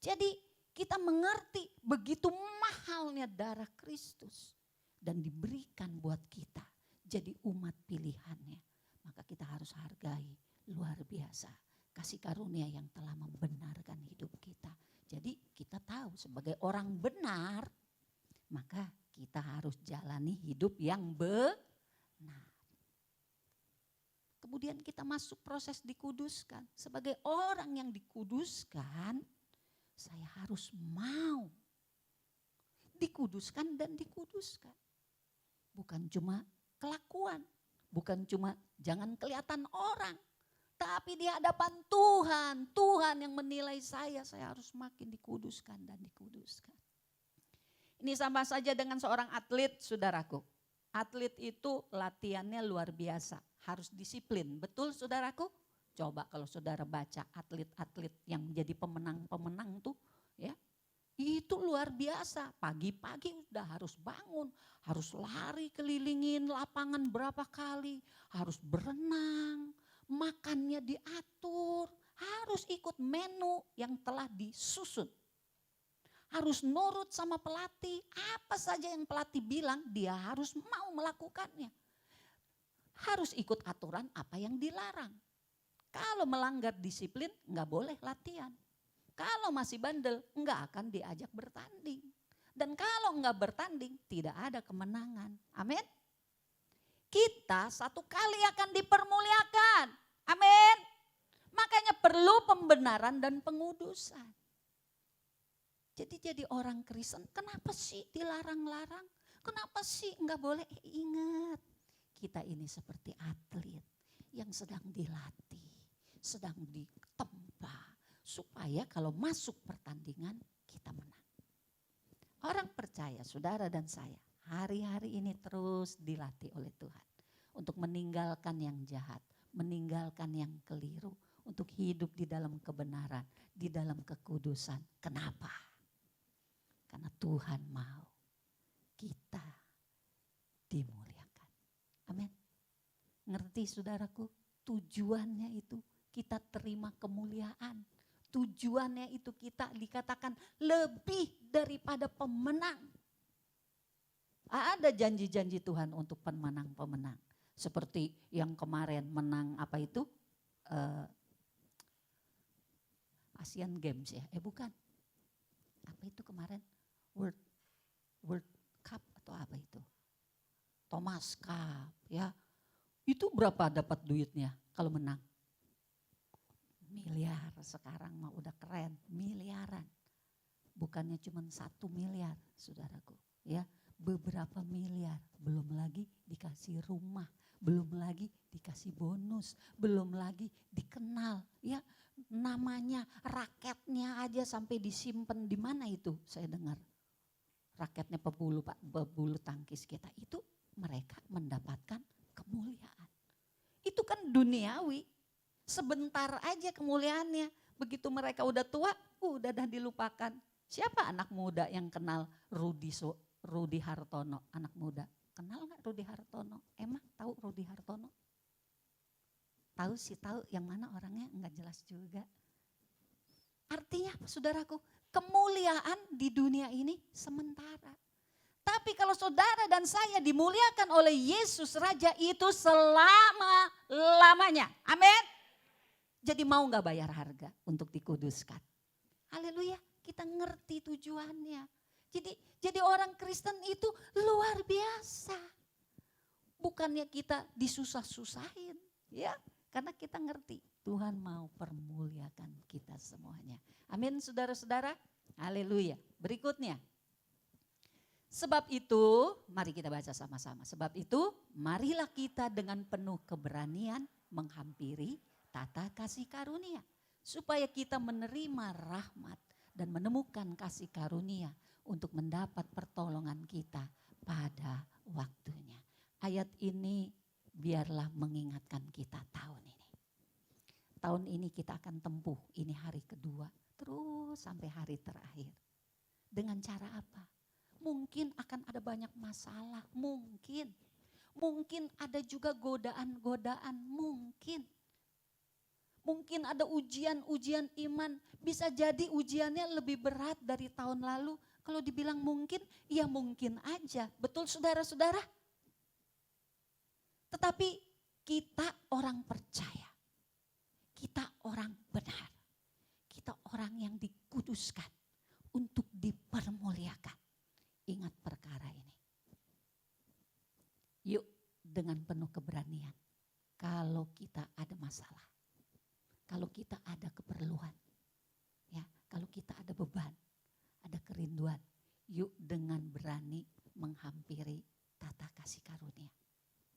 Jadi kita mengerti begitu mahalnya darah Kristus. Dan diberikan buat kita jadi umat pilihannya. Maka kita harus hargai, luar biasa. Kasih karunia yang telah membenarkan hidup kita. Jadi kita tahu sebagai orang benar, maka kita harus jalani hidup yang benar. Kemudian kita masuk proses dikuduskan. Sebagai orang yang dikuduskan, saya harus mau dikuduskan dan dikuduskan. Bukan cuma kelakuan, bukan cuma jangan kelihatan orang. Tapi di hadapan Tuhan, Tuhan yang menilai saya harus makin dikuduskan dan dikuduskan. Ini sama saja dengan seorang atlet, saudaraku. Atlet itu latihannya luar biasa, harus disiplin. Betul saudaraku? Coba kalau saudara baca atlet-atlet yang jadi pemenang-pemenang tuh ya. Itu luar biasa, pagi-pagi udah harus bangun, harus lari kelilingin lapangan berapa kali, harus berenang, makannya diatur, harus ikut menu yang telah disusun. Harus nurut sama pelatih, apa saja yang pelatih bilang dia harus mau melakukannya. Harus ikut aturan apa yang dilarang. Kalau melanggar disiplin nggak boleh latihan. Kalau masih bandel nggak akan diajak bertanding. Dan kalau nggak bertanding tidak ada kemenangan. Amin. Kita satu kali akan dipermuliakan. Amin. Makanya perlu pembenaran dan pengudusan. Jadi orang Kristen, kenapa sih dilarang-larang? Kenapa sih nggak boleh? Ingat, kita ini seperti atlet yang sedang dilatih, sedang ditempa, supaya kalau masuk pertandingan kita menang. Orang percaya, saudara dan saya, hari-hari ini terus dilatih oleh Tuhan untuk meninggalkan yang jahat, meninggalkan yang keliru, untuk hidup di dalam kebenaran, di dalam kekudusan. Kenapa? Karena Tuhan mau kita dimuliakan. Amin. Ngerti saudaraku? Tujuannya itu kita terima kemuliaan. Tujuannya itu kita dikatakan lebih daripada pemenang. Ada janji-janji Tuhan untuk pemenang-pemenang. Seperti yang kemarin menang apa itu? Asian Games ya? Bukan. Apa itu kemarin? World Cup atau apa itu? Thomas Cup ya. Itu berapa dapat duitnya kalau menang? Miliar, sekarang mah udah keren, miliaran. Bukannya cuma 1 miliar saudaraku ya. Beberapa miliar, belum lagi dikasih rumah, belum lagi dikasih bonus, belum lagi dikenal ya. Namanya, raketnya aja sampai disimpan di mana itu saya dengar. Raketnya pebulu tangkis kita itu mereka mendapatkan kemuliaan. Itu kan duniawi, sebentar aja kemuliaannya. Begitu mereka udah tua, udah dah dilupakan. Siapa anak muda yang kenal Rudi Hartono? Anak muda, kenal nggak Rudi Hartono? Emang tahu Rudi Hartono? Tahu sih tahu, yang mana orangnya nggak jelas juga. Artinya apa saudaraku? Kemuliaan di dunia ini sementara. Tapi kalau saudara dan saya dimuliakan oleh Yesus Raja itu selama-lamanya. Amin. Jadi mau nggak bayar harga untuk dikuduskan? Haleluya, kita ngerti tujuannya. Jadi orang Kristen itu luar biasa. Bukannya kita disusah-susahin, ya. Karena kita ngerti Tuhan mau permuliakan kita semuanya. Amin saudara-saudara. Haleluya. Berikutnya. Sebab itu, mari kita baca sama-sama. Sebab itu, marilah kita dengan penuh keberanian menghampiri tata kasih karunia. Supaya kita menerima rahmat dan menemukan kasih karunia untuk mendapat pertolongan kita pada waktunya. Ayat ini biarlah mengingatkan kita tahun ini. Tahun ini kita akan tempuh, ini hari kedua, terus sampai hari terakhir. Dengan cara apa? Mungkin akan ada banyak masalah, mungkin. Mungkin ada juga godaan-godaan, mungkin. Mungkin ada ujian-ujian iman, bisa jadi ujiannya lebih berat dari tahun lalu. Kalau dibilang mungkin, ya mungkin aja. Betul saudara-saudara? Tetapi kita orang percaya, kita orang benar, kita orang yang dikuduskan untuk dipermuliakan. Ingat perkara ini. Yuk dengan penuh keberanian, kalau kita ada masalah, kalau kita ada keperluan, ya, kalau kita ada beban, ada kerinduan, yuk dengan berani menghampiri tata kasih karunia.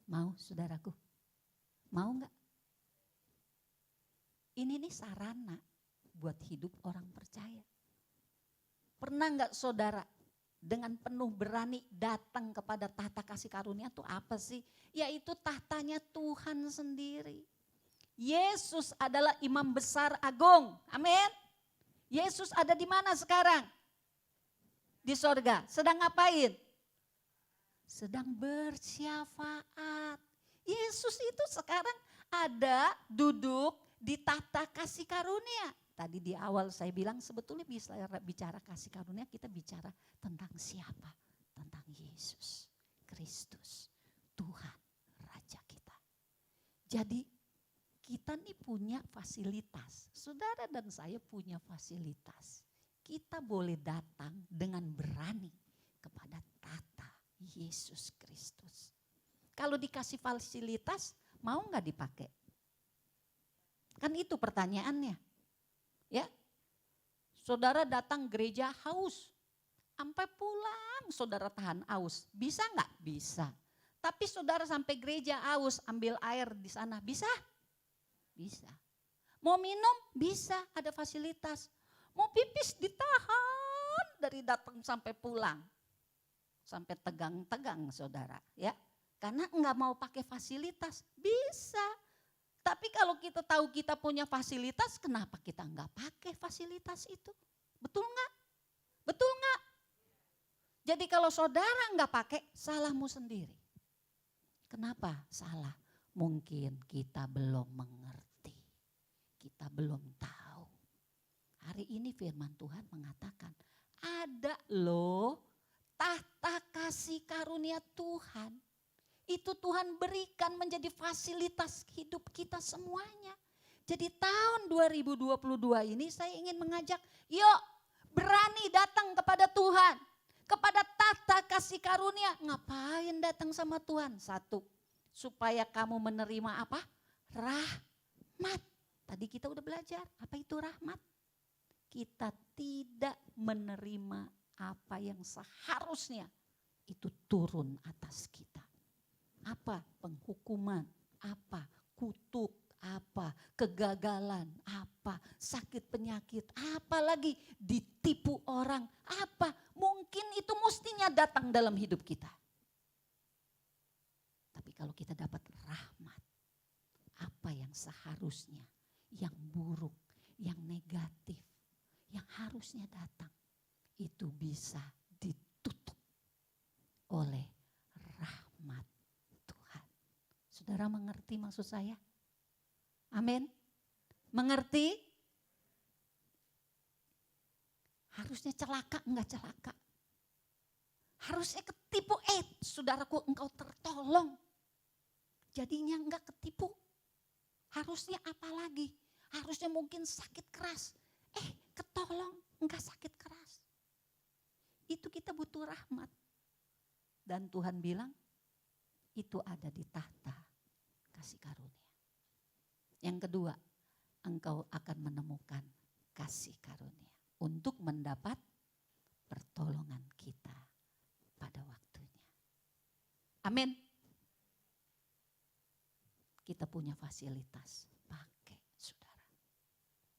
Mau saudaraku? Mau enggak? Ini nih sarana buat hidup orang percaya. Pernah enggak saudara dengan penuh berani datang kepada tahta kasih karunia itu apa sih? Yaitu tahtanya Tuhan sendiri. Yesus adalah imam besar agung. Amin. Yesus ada di mana sekarang? Di sorga. Sedang ngapain? Sedang bersyafaat. Yesus itu sekarang ada duduk di tahta kasih karunia. Tadi di awal saya bilang sebetulnya bisa bicara kasih karunia, kita bicara tentang siapa? Tentang Yesus Kristus, Tuhan Raja kita. Jadi kita nih punya fasilitas, saudara dan saya punya fasilitas. Kita boleh datang dengan berani kepada tahta Yesus Kristus. Kalau dikasih fasilitas, mau nggak dipakai? Kan itu pertanyaannya. Ya, saudara datang gereja haus, sampai pulang saudara tahan haus. Bisa nggak? Bisa. Tapi saudara sampai gereja haus, ambil air di sana, bisa? Bisa. Mau minum? Bisa, ada fasilitas. Mau pipis ditahan dari datang sampai pulang. Sampai tegang-tegang saudara, ya. Karena enggak mau pakai fasilitas, bisa. Tapi kalau kita tahu kita punya fasilitas, kenapa kita enggak pakai fasilitas itu? Betul enggak? Betul enggak? Jadi kalau saudara enggak pakai, salahmu sendiri. Kenapa salah? Mungkin kita belum mengerti. Kita belum tahu. Hari ini firman Tuhan mengatakan, ada loh tahta kasih karunia Tuhan. Itu Tuhan berikan menjadi fasilitas hidup kita semuanya. Jadi tahun 2022 ini saya ingin mengajak, yuk berani datang kepada Tuhan. Kepada tahta kasih karunia. Ngapain datang sama Tuhan? Satu, supaya kamu menerima apa? Rahmat. Tadi kita udah belajar, apa itu rahmat? Kita tidak menerima apa yang seharusnya itu turun atas kita. Apa? Penghukuman, apa? Kutuk, apa? Kegagalan, apa? Sakit penyakit, apa lagi? Ditipu orang, apa? Mungkin itu mestinya datang dalam hidup kita. Tapi kalau kita dapat rahmat, apa yang seharusnya, yang buruk, yang negatif, yang harusnya datang, itu bisa ditutup oleh rahmat Tuhan. Saudara mengerti maksud saya? Amin. Mengerti? Harusnya celaka, enggak celaka. Harusnya ketipu, saudaraku engkau tertolong. Jadinya enggak ketipu. Harusnya apa lagi? Harusnya mungkin sakit keras. Ketolong, enggak sakit keras. Itu kita butuh rahmat. Dan Tuhan bilang, itu ada di tahta kasih karunia. Yang kedua, engkau akan menemukan kasih karunia untuk mendapat pertolongan kita pada waktunya. Amin. Kita punya fasilitas, pakai saudara.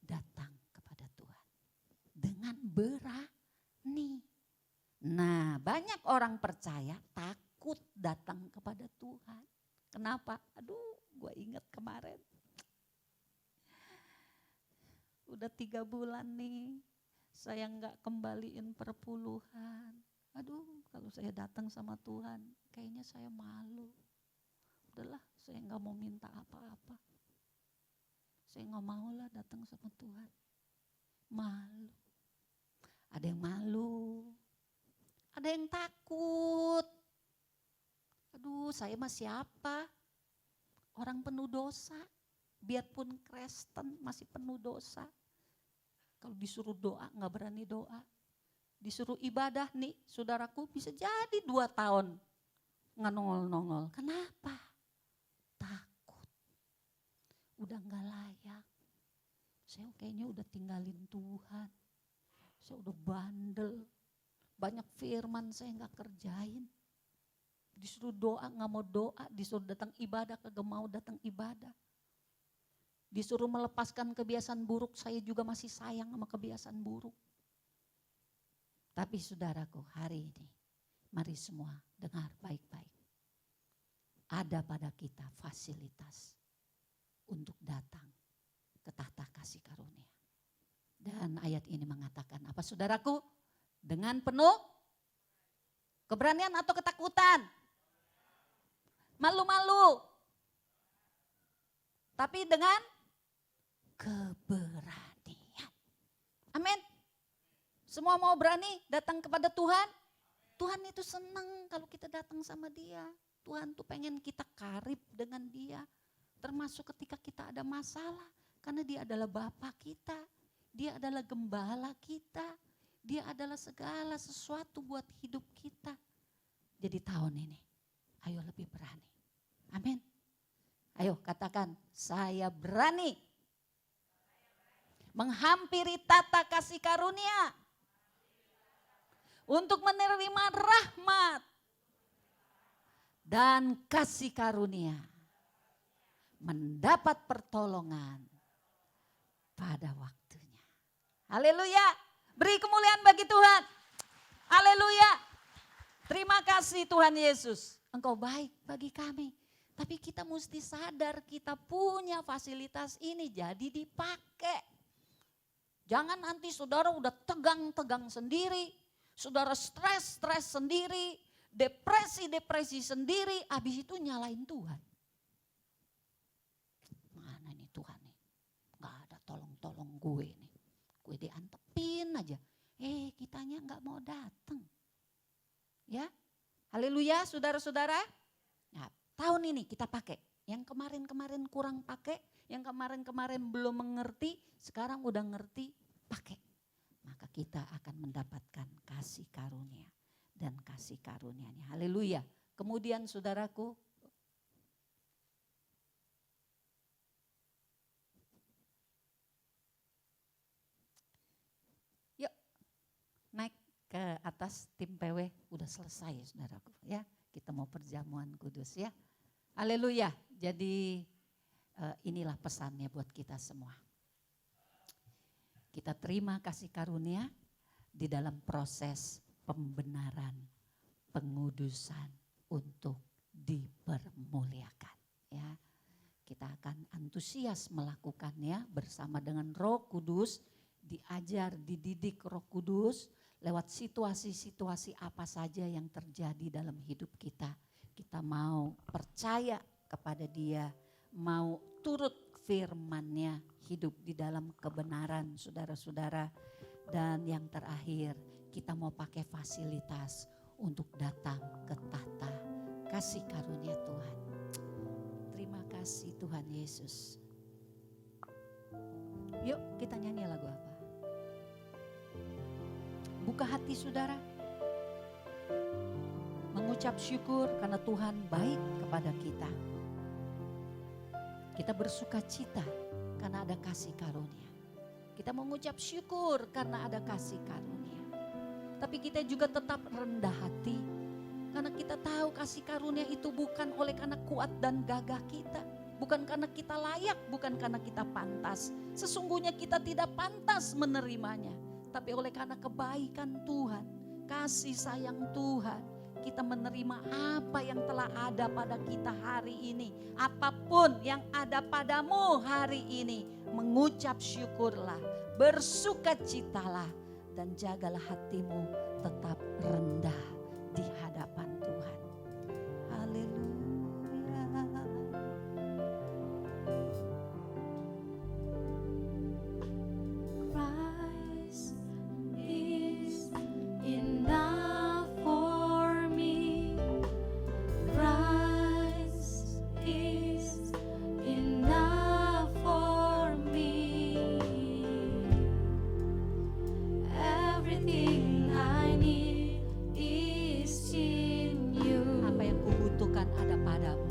Datang kepada Tuhan dengan berani. Nah, banyak orang percaya takut datang kepada Tuhan. Kenapa? Aduh, gue ingat kemarin. Udah 3 bulan nih, saya nggak kembaliin perpuluhan. Aduh, kalau saya datang sama Tuhan, kayaknya saya malu. Udahlah, saya nggak mau minta apa-apa. Saya nggak mau lah datang sama Tuhan. Malu. Ada yang malu. Ada yang takut. Aduh, saya mah siapa? Orang penuh dosa. Biarpun Kristen masih penuh dosa. Kalau disuruh doa nggak berani doa. Disuruh ibadah nih, saudaraku bisa jadi 2 tahun nggak nongol-nongol. Kenapa? Takut. Udah nggak layak. Saya kayaknya udah tinggalin Tuhan. Saya udah bandel. Banyak firman saya nggak kerjain. Disuruh doa nggak mau doa. Disuruh datang ibadah kagak mau datang ibadah. Disuruh melepaskan kebiasaan buruk, saya juga masih sayang sama kebiasaan buruk. Tapi saudaraku, hari ini mari semua dengar baik-baik. Ada pada kita fasilitas untuk datang ke tahta kasih karunia. Dan ayat ini mengatakan apa saudaraku? Dengan penuh keberanian atau ketakutan? Malu-malu. Tapi dengan keberanian. Amin. Semua mau berani datang kepada Tuhan. Tuhan itu senang kalau kita datang sama Dia. Tuhan tuh pengen kita karib dengan Dia. Termasuk ketika kita ada masalah. Karena Dia adalah Bapa kita. Dia adalah gembala kita. Dia adalah segala sesuatu buat hidup kita. Jadi tahun ini, ayo lebih berani. Amin. Ayo katakan, saya berani menghampiri tata kasih karunia untuk menerima rahmat dan kasih karunia, mendapat pertolongan pada waktunya. Haleluya, beri kemuliaan bagi Tuhan. Haleluya, terima kasih Tuhan Yesus, Engkau baik bagi kami. Tapi kita mesti sadar kita punya fasilitas ini jadi dipakai. Jangan nanti saudara udah tegang-tegang sendiri, saudara stres sendiri, depresi sendiri, habis itu nyalain Tuhan. Mana nih Tuhan nih, gak ada tolong-tolong gue nih, gue diantepin aja. Kitanya gak mau datang. Ya, haleluya saudara-saudara. Nah, tahun ini kita pakai, yang kemarin-kemarin kurang pakai, yang kemarin-kemarin belum mengerti, sekarang udah ngerti, pakai. Maka kita akan mendapatkan kasih karunia dan kasih karunia-Nya. Haleluya. Kemudian saudaraku, yuk naik ke atas, tim PW udah selesai saudaraku ya. Kita mau perjamuan kudus ya. Haleluya. Jadi inilah pesannya buat kita semua. Kita terima kasih karunia di dalam proses pembenaran, pengudusan untuk dipermuliakan. Ya, kita akan antusias melakukannya bersama dengan Roh Kudus, diajar, dididik Roh Kudus, lewat situasi-situasi apa saja yang terjadi dalam hidup kita. Kita mau percaya kepada Dia, mau turut firman-Nya, hidup di dalam kebenaran saudara-saudara. Dan yang terakhir, kita mau pakai fasilitas untuk datang ke tahta kasih karunia Tuhan. Terima kasih Tuhan Yesus. Yuk kita nyanyi lagu apa? Buka hati saudara. Mengucap syukur karena Tuhan baik kepada kita. Kita bersuka cita karena ada kasih karunia. Kita mengucap syukur karena ada kasih karunia. Tapi kita juga tetap rendah hati. Karena kita tahu kasih karunia itu bukan oleh karena kuat dan gagah kita. Bukan karena kita layak, bukan karena kita pantas. Sesungguhnya kita tidak pantas menerimanya. Tapi oleh karena kebaikan Tuhan, kasih sayang Tuhan, kita menerima apa yang telah ada pada kita hari ini. Apapun yang ada padamu hari ini, mengucap syukurlah, bersukacitalah, dan jagalah hatimu tetap rendah di hadapan Tuhan. Haleluya. Christ is enough for me. Christ is enough for me. Everything I need is in you. Apa yang kubutuhkan ada padamu.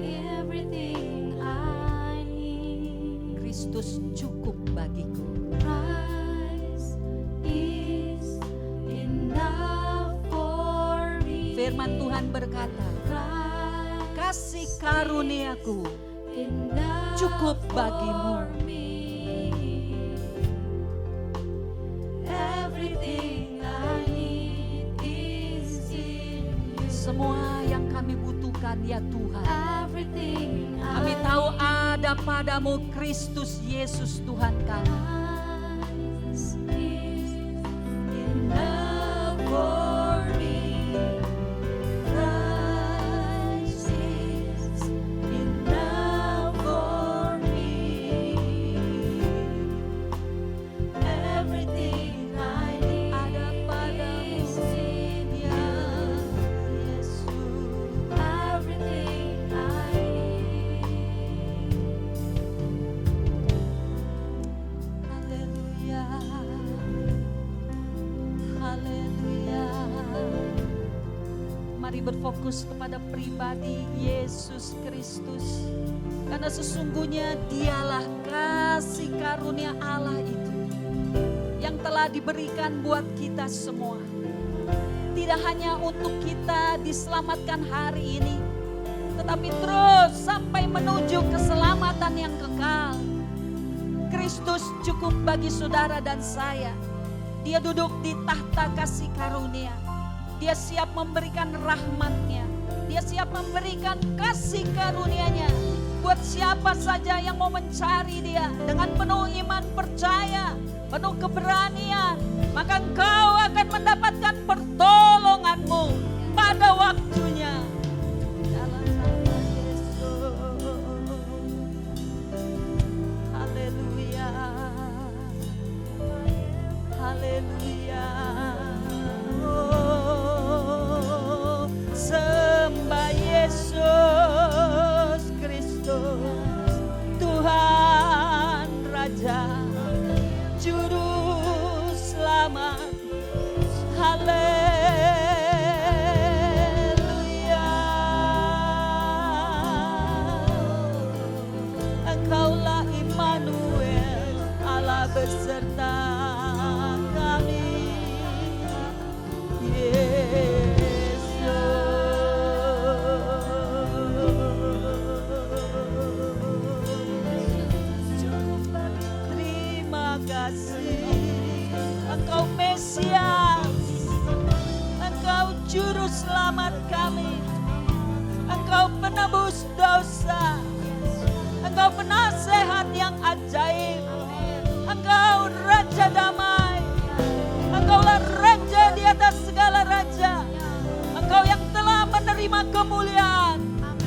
Everything I need. Kristus cukup bagiku. Christ is enough for me. Firman Tuhan berkata, Christ kasih karuniaku enough cukup bagimu. for me. Everything I need is in you. Semua yang kami butuhkan ya Tuhan. Everything Kami I tahu ada padamu Kristus Yesus Tuhan kami. Christ is enough for me. Christ is enough for me. Everything I need Ada padamu is in you. Yesus. Everything I need. Haleluya. Haleluya. Mari berfokus kepada pribadi Yesus Kristus. Karena sesungguhnya Dialah kasih karunia Allah itu yang telah diberikan buat kita semua. Tidak hanya untuk kita diselamatkan hari ini, tetapi terus sampai menuju keselamatan yang kekal. Kristus cukup bagi saudara dan saya. Dia duduk di tahta kasih karunia. Dia siap memberikan rahmat-Nya. Dia siap memberikan kasih karunia-Nya buat siapa saja yang mau mencari Dia dengan penuh iman percaya, penuh keberanian, maka engkau akan mendapatkan pertolonganmu pada waktunya. Dalam nama Yesus. Haleluya. Haleluya. Oh, sembah Yesus Kristus, Tuhan Raja, Juru Selamat. Haleluya. Engkaulah Immanuel, Allah beserta kami. Yesus, terima kasih. Engkau Mesias, Engkau Juru Selamat kami, Engkau penebus dosa, Engkau penasehat yang ajaib, Engkau Raja Damai, Engkaulah Raja segala raja. Engkau yang telah menerima kemuliaan,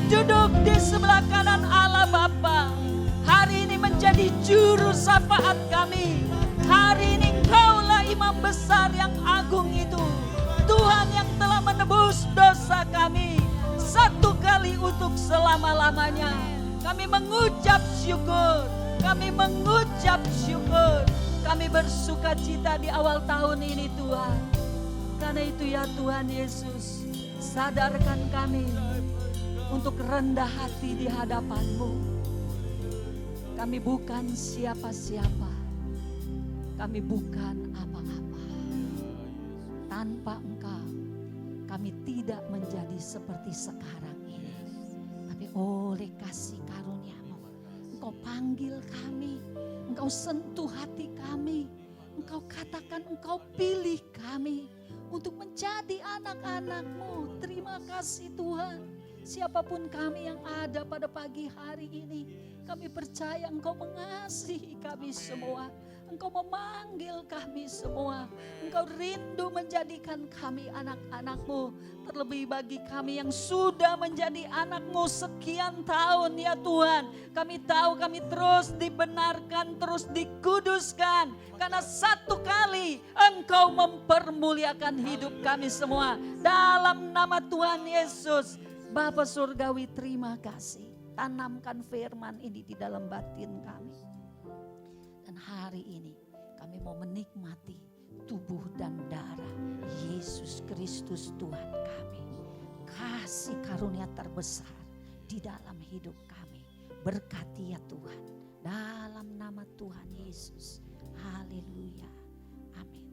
duduk di sebelah kanan Allah Bapa. Hari ini menjadi juru syafaat kami. Hari ini Engkaulah imam besar yang agung itu. Tuhan yang telah menebus dosa kami satu kali untuk selama-lamanya. Kami mengucap syukur. Kami mengucap syukur. Kami bersuka cita di awal tahun ini Tuhan. Karena itu ya Tuhan Yesus, sadarkan kami untuk rendah hati di hadapan-Mu. Kami bukan siapa-siapa. Kami bukan apa-apa. Tanpa Engkau, kami tidak menjadi seperti sekarang ini. Tapi oleh kasih karunia-Mu, Engkau panggil kami, Engkau sentuh hati kami, Engkau katakan Engkau pilih kami untuk menjadi anak-anak-Mu. Terima kasih Tuhan. Siapapun kami yang ada pada pagi hari ini, kami percaya Engkau mengasihi kami semua. Engkau memanggil kami semua. Engkau rindu menjadikan kami anak-anak-Mu. Terlebih bagi kami yang sudah menjadi anak-Mu sekian tahun ya Tuhan. Kami tahu kami terus dibenarkan, terus dikuduskan. Karena satu kali Engkau mempermuliakan hidup kami semua. Dalam nama Tuhan Yesus. Bapa Surgawi, terima kasih. Tanamkan firman ini di dalam batin kami. Dan hari ini kami mau menikmati tubuh dan darah Yesus Kristus Tuhan kami. Kasih karunia terbesar di dalam hidup kami. Berkati ya Tuhan. Dalam nama Tuhan Yesus. Haleluya. Amin.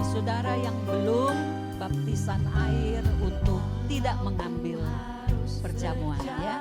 Saudara yang belum baptisan air untuk tidak mengambil perjamuan ya.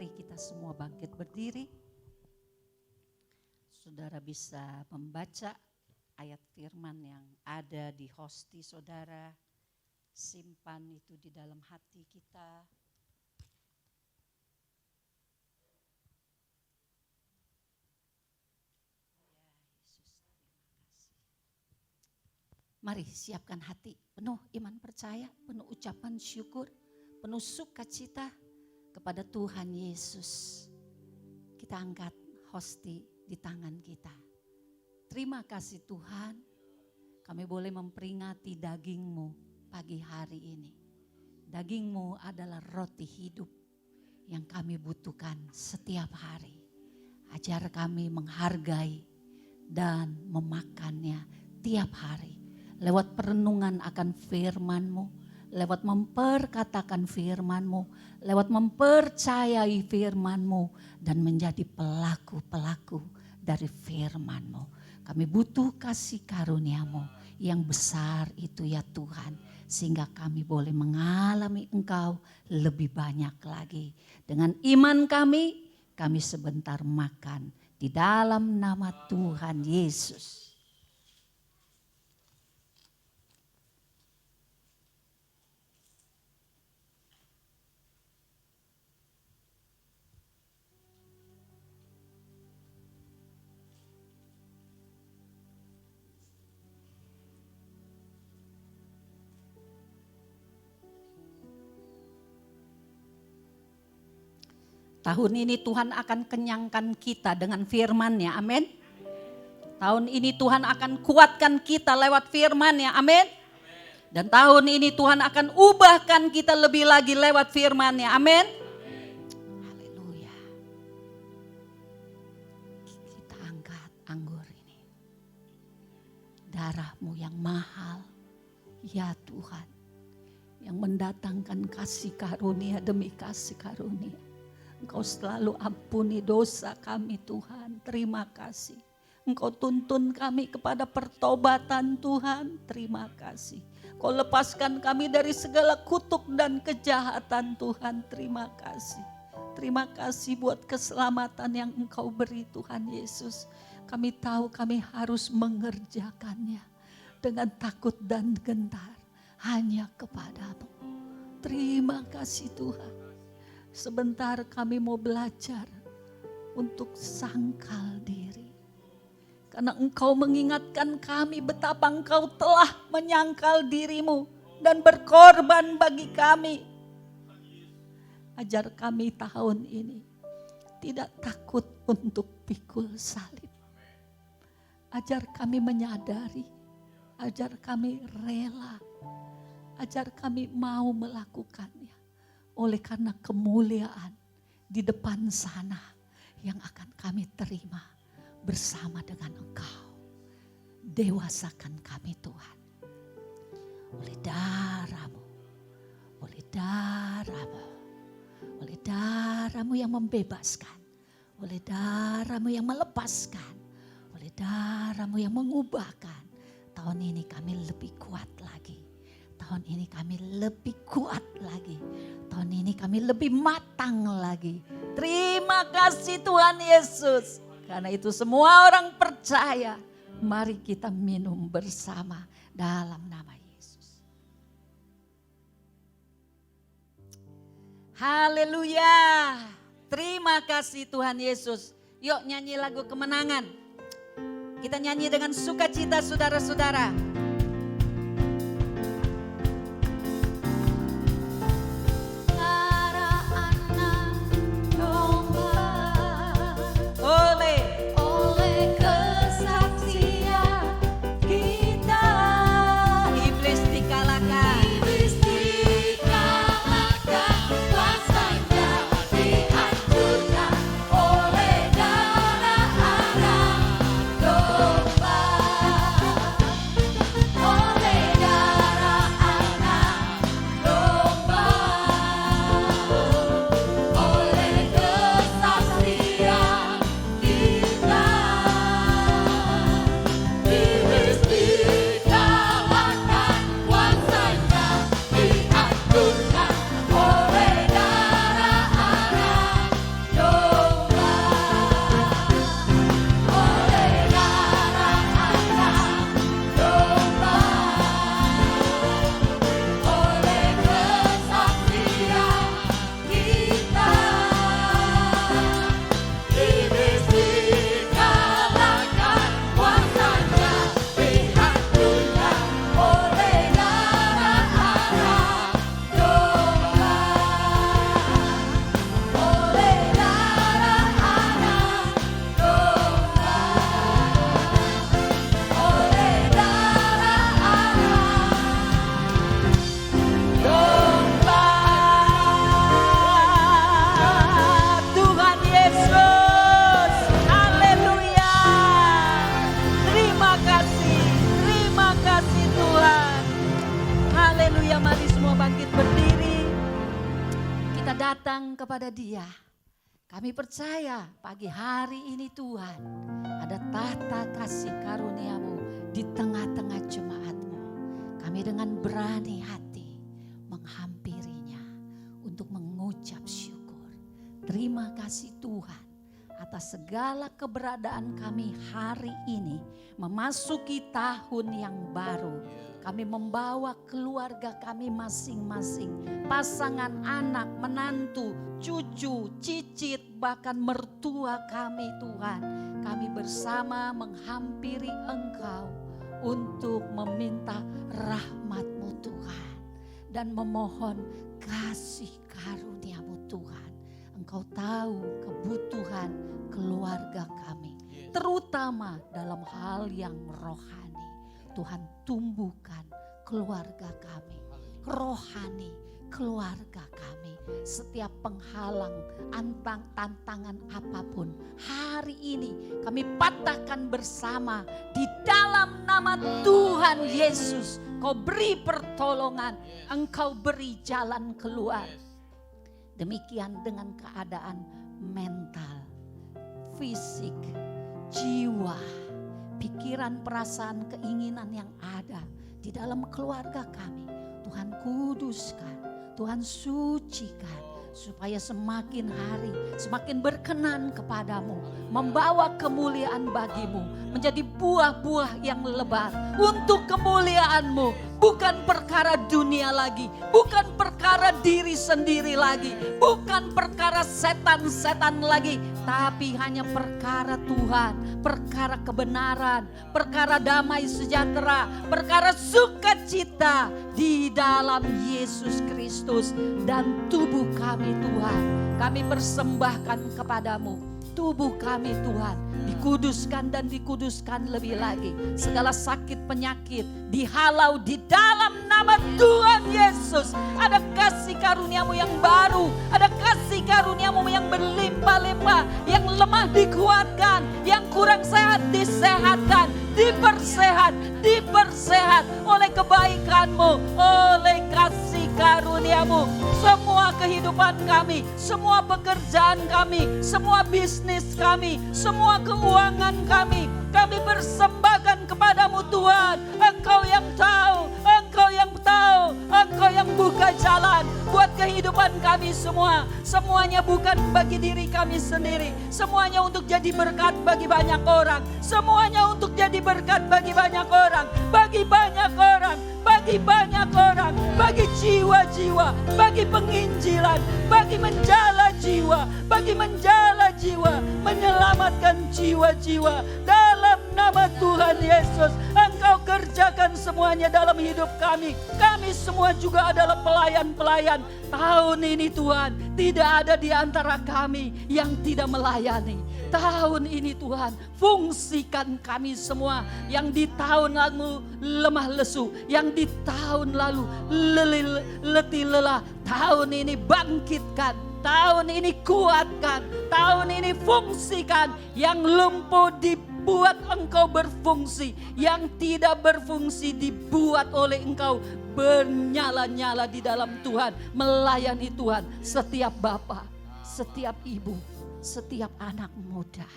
Mari kita semua bangkit berdiri. Saudara bisa membaca ayat firman yang ada di hosti saudara. Simpan itu di dalam hati kita. Mari siapkan hati penuh iman percaya, penuh ucapan syukur, penuh sukacita kepada Tuhan Yesus. Kita angkat hosti di tangan kita. Terima kasih Tuhan, kami boleh memperingati daging-Mu pagi hari ini. Daging-Mu adalah roti hidup yang kami butuhkan setiap hari. Ajar kami menghargai dan memakannya tiap hari. Lewat perenungan akan firman-Mu, lewat memperkatakan firman-Mu, lewat mempercayai firman-Mu dan menjadi pelaku-pelaku dari firman-Mu. Kami butuh kasih karunia-Mu yang besar itu ya Tuhan. Sehingga kami boleh mengalami Engkau lebih banyak lagi. Dengan iman kami sebentar makan di dalam nama Tuhan Yesus. Tahun ini Tuhan akan kenyangkan kita dengan firman-Nya, amin. Tahun ini Tuhan akan kuatkan kita lewat firman-Nya, amin. Dan tahun ini Tuhan akan ubahkan kita lebih lagi lewat firman-Nya, amin. Haleluya. Kita angkat anggur ini. Darah-Mu yang mahal, ya Tuhan. Yang mendatangkan kasih karunia demi kasih karunia. Engkau selalu ampuni dosa kami Tuhan, terima kasih. Engkau tuntun kami kepada pertobatan Tuhan, terima kasih. Kau lepaskan kami dari segala kutuk dan kejahatan Tuhan, terima kasih. Terima kasih buat keselamatan yang Engkau beri Tuhan Yesus. Kami tahu kami harus mengerjakannya dengan takut dan gentar hanya kepadamu. Terima kasih Tuhan. Sebentar kami mau belajar untuk sangkal diri. Karena Engkau mengingatkan kami betapa Engkau telah menyangkal diri-Mu dan berkorban bagi kami. Ajar kami tahun ini tidak takut untuk pikul salib. Ajar kami menyadari, ajar kami rela, ajar kami mau melakukannya. Oleh karena kemuliaan di depan sana yang akan kami terima bersama dengan Engkau. Dewasakan kami Tuhan. Oleh darah-Mu, oleh darah-Mu, oleh darah-Mu yang membebaskan, oleh darah-Mu yang melepaskan, oleh darah-Mu yang mengubahkan. Tahun ini kami lebih kuat lagi. Tahun ini kami lebih kuat lagi. Tahun ini kami lebih matang lagi. Terima kasih Tuhan Yesus. Karena itu semua orang percaya. Mari kita minum bersama dalam nama Yesus. Haleluya. Terima kasih Tuhan Yesus. Yuk nyanyi lagu kemenangan. Kita nyanyi dengan sukacita saudara-saudara. semua bangkit berdiri. Kita datang kepada Dia. Kami percaya pagi hari ini Tuhan, ada tahta kasih karunia-Mu di tengah-tengah jemaat-Mu. Kami dengan berani hati menghampirinya untuk mengucap syukur. Terima kasih Tuhan atas segala keberadaan kami hari ini memasuki tahun yang baru. Kami membawa keluarga kami masing-masing, pasangan anak, menantu, cucu, cicit, bahkan mertua kami Tuhan. Kami bersama menghampiri Engkau untuk meminta rahmat-Mu Tuhan. Dan memohon kasih karunia-Mu Tuhan. Engkau tahu kebutuhan keluarga kami, terutama dalam hal yang rohani. Tuhan tumbuhkan keluarga kami, rohani keluarga kami. Setiap penghalang, tantangan apapun, hari ini kami patahkan bersama di dalam nama Tuhan Yesus. Kau beri pertolongan, Engkau beri jalan keluar. Demikian dengan keadaan mental, fisik, jiwa, pikiran, perasaan, keinginan yang ada di dalam keluarga kami. Tuhan kuduskan, Tuhan sucikan, supaya semakin hari semakin berkenan kepadamu, membawa kemuliaan bagimu, menjadi buah-buah yang lebat untuk kemuliaan-Mu. Bukan perkara dunia lagi, bukan perkara diri sendiri lagi, bukan perkara setan-setan lagi, tapi hanya perkara Tuhan, perkara kebenaran, perkara damai sejahtera, perkara sukacita di dalam Yesus Kristus. Dan tubuh kami Tuhan, kami persembahkan kepadamu. Tubuh kami Tuhan dikuduskan dan dikuduskan lebih lagi. Segala sakit penyakit dihalau di dalam nama Tuhan Yesus. Ada kasih karunia-Mu yang baru, ada kasih karunia-Mu yang berlimpah-limpah, yang lemah dikuatkan, yang kurang sehat disehatkan, dipersehat oleh kebaikan-Mu, oleh kasih karunia-Mu. Semua kehidupan kami, semua pekerjaan kami, semua bisnis kami, semua keuangan kami persembahkan kepadamu Tuhan. Engkau yang tahu, Engkau yang tahu, Engkau yang buka jalan buat kehidupan kami semua. Semuanya bukan bagi diri kami sendiri, semuanya untuk jadi berkat bagi banyak orang, semuanya untuk jadi berkat bagi banyak orang, bagi banyak orang, bagi banyak orang, bagi jiwa-jiwa, bagi penginjilan, bagi menjala jiwa, bagi menjala jiwa, menyelamatkan jiwa-jiwa dalam nama Tuhan Yesus. Engkau kerjakan semuanya dalam hidup kami. Kami semua juga adalah pelayan-pelayan. Tahun ini Tuhan, tidak ada di antara kami yang tidak melayani. Tahun ini Tuhan, fungsikan kami semua yang di tahun lalu lemah lesu, yang di tahun lalu letih lelah. Tahun ini bangkitkan, tahun ini kuatkan, tahun ini fungsikan. Yang lumpuh dibuat Engkau berfungsi, yang tidak berfungsi dibuat oleh Engkau bernyala-nyala di dalam Tuhan, melayani Tuhan. Setiap bapa, setiap ibu, setiap anak muda,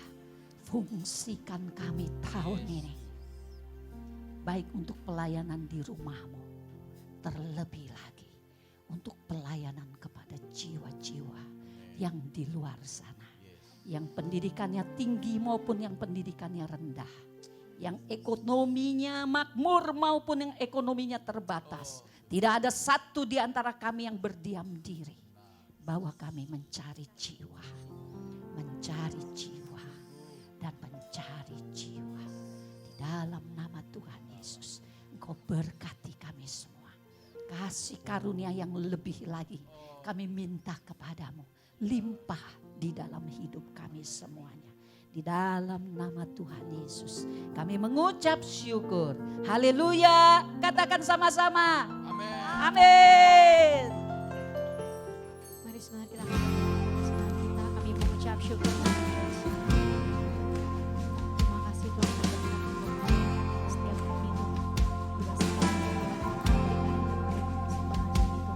fungsikan kami tahun ini, baik untuk pelayanan di rumah-Mu, terlebih lagi untuk pelayanan kepada jiwa-jiwa yang di luar sana, yang pendidikannya tinggi maupun yang pendidikannya rendah, yang ekonominya makmur maupun yang ekonominya terbatas. Tidak ada satu di antara kami yang berdiam diri, bahwa kami mencari jiwa, dan mencari jiwa. Di dalam nama Tuhan Yesus, Engkau berkati kami semua. Kasih karunia yang lebih lagi kami minta kepadamu, limpah di dalam hidup kami semuanya. Di dalam nama Tuhan Yesus kami mengucap syukur. Haleluya. Katakan sama-sama. Amin. Amin. Mari semua kita kami mengucap syukur. Terima kasih Tuhan sudah setiap kami bila segala persembahan ini Tuhan.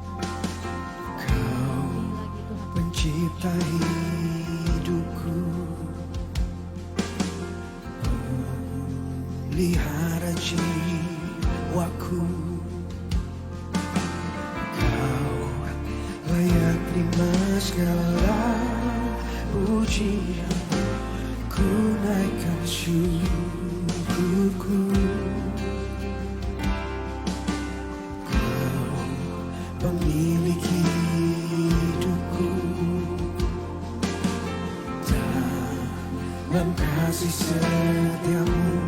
pencipta hidupku, pelihara jiwaku. Kau layak terima segala pujian, ku naikkan syukurku. Kau pemilik hidupku, dalam kasih setiamu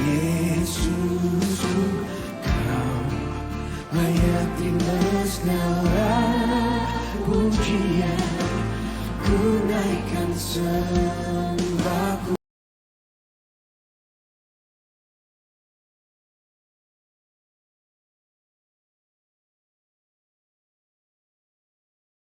Yesusku. Kau layak terima segala pujian, ku naikkan semua.